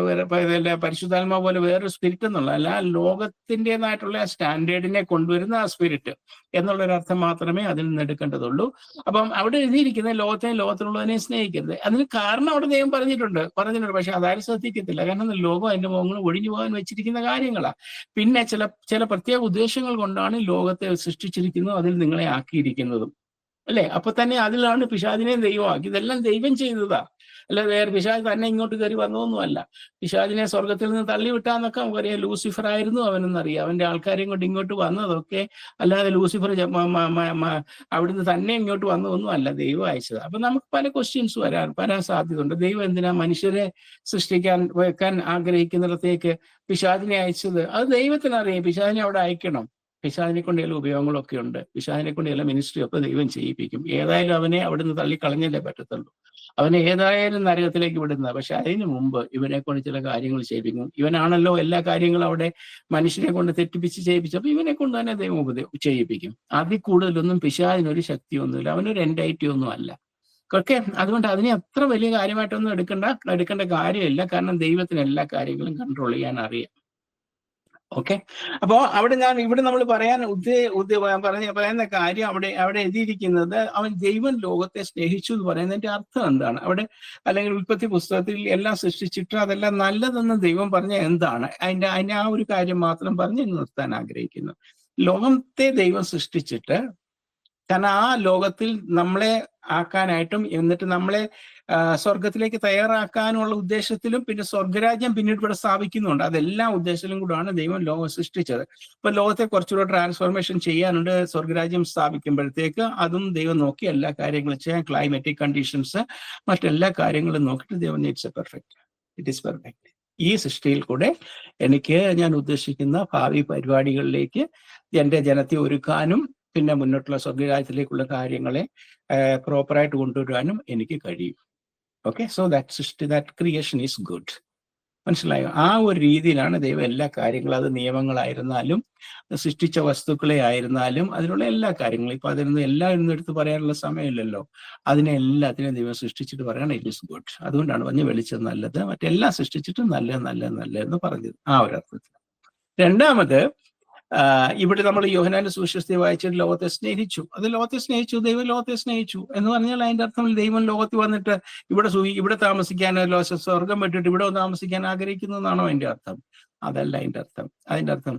പരിശുദ്ധാത്മാ പോലെ വേറൊരു സ്പിരിറ്റ് എന്നുള്ള അല്ല, ലോകത്തിൻ്റെതായിട്ടുള്ള സ്റ്റാൻഡേർഡിനെ കൊണ്ടുവരുന്ന ആ സ്പിരിറ്റ് എന്നുള്ളൊരർത്ഥം മാത്രമേ അതിൽ നിന്ന് എടുക്കേണ്ടതുള്ളൂ. അപ്പം അവിടെ എഴുതിയിരിക്കുന്ന ലോകത്തിനുള്ളതിനെ സ്നേഹിക്കരുത്. അതിന് കാരണം അവിടെ ദൈവം പറഞ്ഞിട്ടുണ്ട്. പക്ഷെ അതാരും ശ്രദ്ധിക്കത്തില്ല. കാരണം ലോകം അതിന്റെ മുഖങ്ങൾ ഒഴിഞ്ഞു പോകാൻ വെച്ചിരിക്കുന്ന കാര്യങ്ങളാണ്. പിന്നെ ചില പ്രത്യേക ഉദ്ദേശങ്ങൾ കൊണ്ടാണ് ലോകത്തെ സൃഷ്ടിച്ചിരിക്കുന്നത്, അതിൽ നിങ്ങളെ ആക്കിയിരിക്കുന്നതും അല്ലെ? അപ്പൊ തന്നെ അതിലാണ് പിശാചിനെ ദൈവമാക്കി. ഇതെല്ലാം ദൈവം ചെയ്തതാ, അല്ല വേറെ പിശാച് തന്നെ ഇങ്ങോട്ട് കയറി വന്നതൊന്നുമല്ല. പിശാചിനെ സ്വർഗത്തിൽ നിന്ന് തള്ളിവിട്ടാന്നൊക്കെ നമുക്കറിയാം. ലൂസിഫർ ആയിരുന്നു അവനെന്നറിയാം. അവന്റെ ആൾക്കാരെയും കൊണ്ട് ഇങ്ങോട്ട് വന്നതൊക്കെ, അല്ലാതെ ലൂസിഫർ അവിടുന്ന് തന്നെ ഇങ്ങോട്ട് വന്നതൊന്നും അല്ല, ദൈവം അയച്ചത്. അപ്പൊ നമുക്ക് പല ക്വസ്റ്റ്യൻസ് വരാൻ സാധ്യതയുണ്ട്. ദൈവം എന്തിനാ മനുഷ്യരെ വെക്കാൻ ആഗ്രഹിക്കുന്നിടത്തേക്ക് പിശാചിനെ അയച്ചത്? അത് ദൈവത്തിനറിയാം. പിശാചിനെ അവിടെ അയക്കണം. പിശാചിനെ കൊണ്ട് ചില ഉപയോഗങ്ങളൊക്കെ ഉണ്ട്. പിശാചിനെ കൊണ്ട് ചില മിനിസ്ട്രി ഒക്കെ ദൈവം ചെയ്യിപ്പിക്കും. ഏതായാലും അവനെ അവിടുന്ന് തള്ളിക്കളഞ്ഞല്ലേ പറ്റത്തുള്ളൂ. അവനെ ഏതായാലും നരകത്തിലേക്ക് വിടുന്നത്. പക്ഷെ അതിന് മുമ്പ് ഇവനെ കൊണ്ട് ചില കാര്യങ്ങൾ ചെയ്യിപ്പിക്കും. ഇവനാണല്ലോ എല്ലാ കാര്യങ്ങളും അവിടെ മനുഷ്യനെ കൊണ്ട് തെറ്റിപ്പിച്ച് ചെയ്യിപ്പിച്ചപ്പോൾ ഇവനെ കൊണ്ട് തന്നെ ദൈവം ചെയ്യിപ്പിക്കും. അതിൽ കൂടുതലൊന്നും പിശാചിനൊരു ശക്തിയൊന്നുമില്ല. അവനൊരു എൻറ്റൈറ്റി ഒന്നും അല്ല. ഓക്കെ. അതുകൊണ്ട് അതിനെ അത്ര വലിയ കാര്യമായിട്ടൊന്നും എടുക്കേണ്ട കാര്യമില്ല. കാരണം ദൈവത്തിന് എല്ലാ കാര്യങ്ങളും കൺട്രോൾ ചെയ്യാൻ അറിയാം. ഓക്കെ. അപ്പോ ഇവിടെ നമ്മൾ പറയുന്ന കാര്യം അവിടെ എഴുതിയിരിക്കുന്നത്, അവൻ ദൈവം ലോകത്തെ സ്നേഹിച്ചു എന്ന് പറയുന്നതിന്റെ അർത്ഥം എന്താണ് അവിടെ, അല്ലെങ്കിൽ ഉൽപ്പത്തി പുസ്തകത്തിൽ എല്ലാം സൃഷ്ടിച്ചിട്ട് അതെല്ലാം നല്ലതെന്ന് ദൈവം പറഞ്ഞ എന്താണ്, അതിന്റെ ആ ഒരു കാര്യം മാത്രം പറഞ്ഞ് നിർത്താൻ ആഗ്രഹിക്കുന്നു. ലോകത്തെ ദൈവം സൃഷ്ടിച്ചിട്ട്, കാരണം ആ ലോകത്തിൽ നമ്മളെ ആക്കാനായിട്ടും എന്നിട്ട് നമ്മളെ സ്വർഗത്തിലേക്ക് തയ്യാറാക്കാനുള്ള ഉദ്ദേശത്തിലും, പിന്നെ സ്വർഗരാജ്യം പിന്നീട് ഇവിടെ സ്ഥാപിക്കുന്നുണ്ട്. അതെല്ലാം ഉദ്ദേശത്തിലും കൂടാണ് ദൈവം ലോകം സൃഷ്ടിച്ചത്. അപ്പൊ ലോകത്തെ കുറച്ചുകൂടെ ട്രാൻസ്ഫോർമേഷൻ ചെയ്യാനുണ്ട് സ്വർഗരാജ്യം സ്ഥാപിക്കുമ്പോഴത്തേക്ക്. അതും ദൈവം നോക്കി എല്ലാ കാര്യങ്ങളും ചെയ്യാൻ, ക്ലൈമാറ്റിക് കണ്ടീഷൻസ്, മറ്റെല്ലാ കാര്യങ്ങളും നോക്കിയിട്ട് ദൈവം ഇറ്റ് ഈസ് പെർഫെക്റ്റ്. ഈ സൃഷ്ടിയിൽ കൂടെ ഞാൻ ഉദ്ദേശിക്കുന്ന ഭാവി പരിപാടികളിലേക്ക് എൻ്റെ ജനത്തെ ഒരുക്കാനും പിന്നെ മുന്നോട്ടുള്ള സ്വർഗരാജ്യത്തിലേക്കുള്ള കാര്യങ്ങളെ പ്രോപ്പറായിട്ട് കൊണ്ടുവരാനും എനിക്ക് കഴിയും. Okay. So that creation is good. മനസ്സിലായോ? ആ ഒരു രീതിയിലാണ് ദൈവം എല്ലാ കാര്യങ്ങളും, അത് നിയമങ്ങളായിരുന്നാലും സൃഷ്ടിച്ച വസ്തുക്കളെ ആയിരുന്നാലും അതിനുള്ള എല്ലാ കാര്യങ്ങളും. ഇപ്പൊ അതിനൊന്നും എല്ലാം എടുത്ത് പറയാനുള്ള സമയമില്ലല്ലോ. അതിനെല്ലാത്തിനും ദൈവം സൃഷ്ടിച്ചിട്ട് പറയണം ഇറ്റ് ഈസ് ഗുഡ്. അതുകൊണ്ടാണ് പറഞ്ഞ് വെളിച്ചം നല്ലത്, മറ്റെല്ലാം സൃഷ്ടിച്ചിട്ടും നല്ലതെന്ന് പറഞ്ഞത് ആ ഒരു അർത്ഥത്തിൽ. രണ്ടാമത്, ഇവിടെ നമ്മൾ യോഹന്നാന്റെ സുവിശേഷത്തെ വായിച്ചിട്ട് ലോകത്തെ സ്നേഹിച്ചു, ദൈവം ലോകത്തെ സ്നേഹിച്ചു എന്ന് പറഞ്ഞാൽ അതിന്റെ അർത്ഥം ദൈവം ലോകത്തിൽ വന്നിട്ട് ഇവിടെ താമസിക്കാൻ, സ്വർഗം വിട്ടിട്ട് ഇവിടെ താമസിക്കാൻ ആഗ്രഹിക്കുന്നു എന്നാണോ അതിന്റെ അർത്ഥം? അതല്ല അതിന്റെ അർത്ഥം. അതിന്റെ അർത്ഥം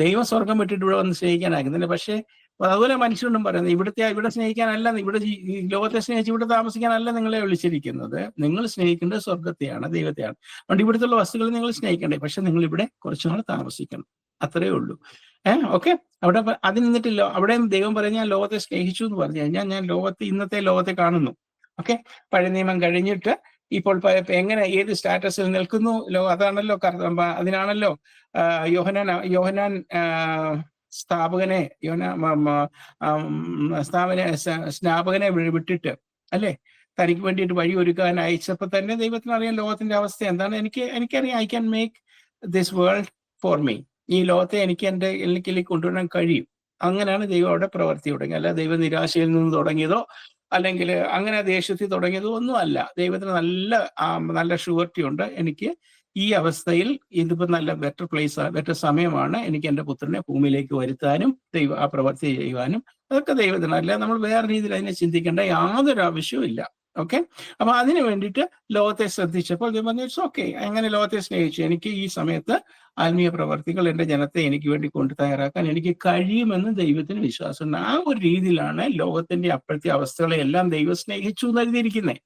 ദൈവം സ്വർഗം വിട്ടിട്ട് ഇവിടെ വന്ന് സ്നേഹിക്കാൻ ആഗ്രഹിക്കുന്നില്ല. പക്ഷെ അതുപോലെ മനുഷ്യരോടും പറയുന്നത്, ഇവിടെ സ്നേഹിക്കാനല്ല, ലോകത്തെ സ്നേഹിച്ച് ഇവിടെ താമസിക്കാനല്ല നിങ്ങളെ വിളിച്ചിരിക്കുന്നത്. നിങ്ങൾ സ്നേഹിക്കേണ്ടത് സ്വർഗത്തെയാണ്, ദൈവത്തെയാണ്. അതുകൊണ്ട് ഇവിടുത്തെ വസ്തുക്കൾ നിങ്ങൾ സ്നേഹിക്കണ്ടേ, പക്ഷെ നിങ്ങൾ ഇവിടെ കുറച്ചുനാൾ താമസിക്കണം, അത്രേ ഉള്ളൂ. ഓക്കെ. അവിടെ അത് നിന്നിട്ടില്ലോ. അവിടെയും ദൈവം പറഞ്ഞ ഞാൻ ലോകത്തെ സ്നേഹിച്ചു എന്ന് പറഞ്ഞു കഴിഞ്ഞാൽ ഞാൻ ഇന്നത്തെ ലോകത്തെ കാണുന്നു. ഓക്കെ. പഴയ നിയമം കഴിഞ്ഞിട്ട് ഇപ്പോൾ എങ്ങനെ ഏത് സ്റ്റാറ്റസിൽ നിൽക്കുന്നു അതാണല്ലോ, അതിനാണല്ലോ യോഹന്നാൻ സ്നാപകനെ വിട്ടിട്ട് അല്ലേ തനിക്ക് വേണ്ടിയിട്ട് വഴി ഒരുക്കാൻ അയച്ചപ്പോ തന്നെ ദൈവത്തിന് അറിയാം ലോകത്തിന്റെ അവസ്ഥ എന്താണ്. എനിക്കറിയാം, I can make this world for me. ഈ ലോകത്തെ എനിക്കിലേക്ക് കൊണ്ടുവരാൻ കഴിയും. അങ്ങനെയാണ് ദൈവം അവിടെ പ്രവർത്തി തുടങ്ങി. അല്ല ദൈവം നിരാശയിൽ നിന്ന് തുടങ്ങിയതോ അല്ലെങ്കിൽ അങ്ങനെ ദേഷ്യത്തിൽ തുടങ്ങിയതോ ഒന്നും അല്ല. ദൈവത്തിന് നല്ല ഷുവർട്ടി ഉണ്ട്. എനിക്ക് ഈ അവസ്ഥയിൽ ഇതിപ്പോ നല്ല ബെറ്റർ സമയമാണ് എനിക്ക് എൻ്റെ പുത്രനെ ഭൂമിയിലേക്ക് വരുത്താനും ആ പ്രവർത്തി ചെയ്യുവാനും. അതൊക്കെ ദൈവത്തിന്. അല്ല നമ്മൾ വേറെ രീതിയിൽ അതിനെ ചിന്തിക്കേണ്ട യാതൊരു ആവശ്യവും ഇല്ല. ഓക്കെ. അപ്പൊ അതിനു വേണ്ടിയിട്ട് ലോകത്തെ ശ്രദ്ധിച്ചപ്പോൾ ദൈവം ഇറ്റ്സ് ഓക്കെ, അങ്ങനെ ലോകത്തെ സ്നേഹിച്ചു. എനിക്ക് ഈ സമയത്ത് ആത്മീയ പ്രവർത്തികൾ എൻ്റെ ജനത്തെ എനിക്ക് വേണ്ടി കൊണ്ട് തയ്യാറാക്കാൻ എനിക്ക് കഴിയുമെന്ന് ദൈവത്തിന് വിശ്വാസമുണ്ട്. ആ ഒരു രീതിയിലാണ് ലോകത്തിന്റെ അപ്പോഴത്തെ അവസ്ഥകളെ എല്ലാം ദൈവം സ്നേഹിച്ചു എന്ന് എഴുതിയിരിക്കുന്നത്.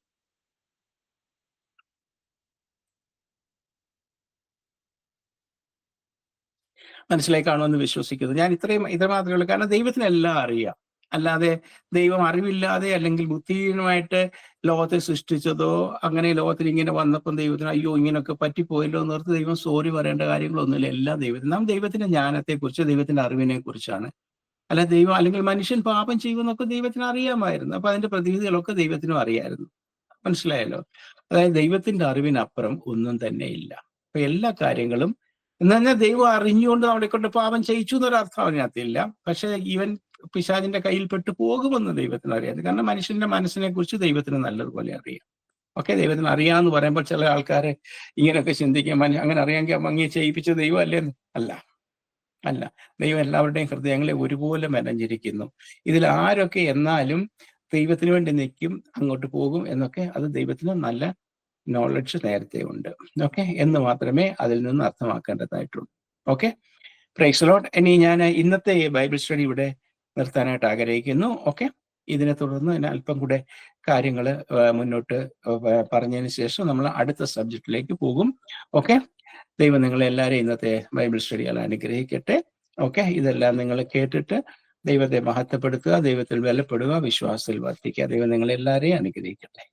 മനസ്സിലായി കാണുമെന്ന് വിശ്വസിക്കുന്നു. ഞാൻ ഇത് മാത്രമേ ഉള്ളൂ. കാരണം ദൈവത്തിന് എല്ലാം അറിയാം. അല്ലാതെ ദൈവം അറിവില്ലാതെ അല്ലെങ്കിൽ ബുദ്ധിഹീനമായിട്ട് ലോകത്തെ സൃഷ്ടിച്ചതോ അങ്ങനെ ലോകത്തിൽ ഇങ്ങനെ വന്നപ്പം ദൈവത്തിന് അയ്യോ ഇങ്ങനെയൊക്കെ പറ്റിപ്പോയല്ലോ എന്നോർത്ത് ദൈവം സോറി പറയേണ്ട കാര്യങ്ങളൊന്നുമില്ല. എല്ലാം ദൈവത്തിന്റെ ജ്ഞാനത്തെക്കുറിച്ച്, ദൈവത്തിന്റെ അറിവിനെ കുറിച്ചാണ്. അല്ലെങ്കിൽ മനുഷ്യൻ പാപം ചെയ്യുമെന്നൊക്കെ ദൈവത്തിന് അറിയാമായിരുന്നു. അപ്പൊ അതിന്റെ പ്രതിവിധികളൊക്കെ ദൈവത്തിനും അറിയായിരുന്നു. മനസ്സിലായല്ലോ? അതായത് ദൈവത്തിന്റെ അറിവിനപ്പുറം ഒന്നും തന്നെ ഇല്ല. അപ്പൊ എല്ലാ കാര്യങ്ങളും എന്ന് പറഞ്ഞാൽ ദൈവം അറിഞ്ഞുകൊണ്ട് നമ്മളെ കൊണ്ട് പാപം ചെയ്യിച്ചു എന്നൊരർത്ഥം അതിനകത്തില്ല. പക്ഷെ ഈവൻ പിശാചിന്റെ കയ്യിൽ പെട്ടു പോകുമെന്ന് ദൈവത്തിന് അറിയാം. കാരണം മനുഷ്യന്റെ മനസ്സിനെ കുറിച്ച് ദൈവത്തിന് നല്ലതുപോലെ അറിയാം. ഓക്കെ. ദൈവത്തിന് അറിയാമെന്ന് പറയുമ്പോൾ ചില ആൾക്കാരെ ഇങ്ങനെയൊക്കെ ചിന്തിക്കാം, അങ്ങനെ അറിയാമെങ്കിൽ ഭംഗി ചെയ്യിപ്പിച്ച ദൈവം അല്ലേന്ന്. അല്ല. ദൈവം എല്ലാവരുടെയും ഹൃദയങ്ങളെ ഒരുപോലെ മെനഞ്ഞിരിക്കുന്നു. ഇതിൽ ആരൊക്കെ എന്നാലും ദൈവത്തിന് വേണ്ടി നിൽക്കും, അങ്ങോട്ട് പോകും എന്നൊക്കെ അത് ദൈവത്തിന് നല്ല നോളജ് നേരത്തെ ഉണ്ട്. ഓക്കെ. എന്ന് മാത്രമേ അതിൽ നിന്ന് അർത്ഥമാക്കേണ്ടതായിട്ടുള്ളൂ. ഓക്കെ. Praise the Lord. ഇനി ഞാൻ ഇന്നത്തെ ബൈബിൾ സ്റ്റഡി ഇവിടെ നിർത്താനായിട്ട് ആഗ്രഹിക്കുന്നു. ഓക്കെ. ഇതിനെ തുടർന്ന് അല്പം കൂടെ കാര്യങ്ങൾ മുന്നോട്ട് പറഞ്ഞതിന് ശേഷം നമ്മൾ അടുത്ത സബ്ജക്റ്റിലേക്ക് പോകും. ഓക്കെ. ദൈവം നിങ്ങളെ എല്ലാവരെയും ഇന്നത്തെ ബൈബിൾ സ്റ്റഡികൾ അനുഗ്രഹിക്കട്ടെ. ഓക്കെ. ഇതെല്ലാം നിങ്ങൾ കേട്ടിട്ട് ദൈവത്തെ മഹത്വപ്പെടുത്തുക, ദൈവത്തിൽ ബലപ്പെടുക, വിശ്വാസത്തിൽ വർദ്ധിക്കുക. ദൈവം നിങ്ങളെല്ലാവരെയും അനുഗ്രഹിക്കട്ടെ.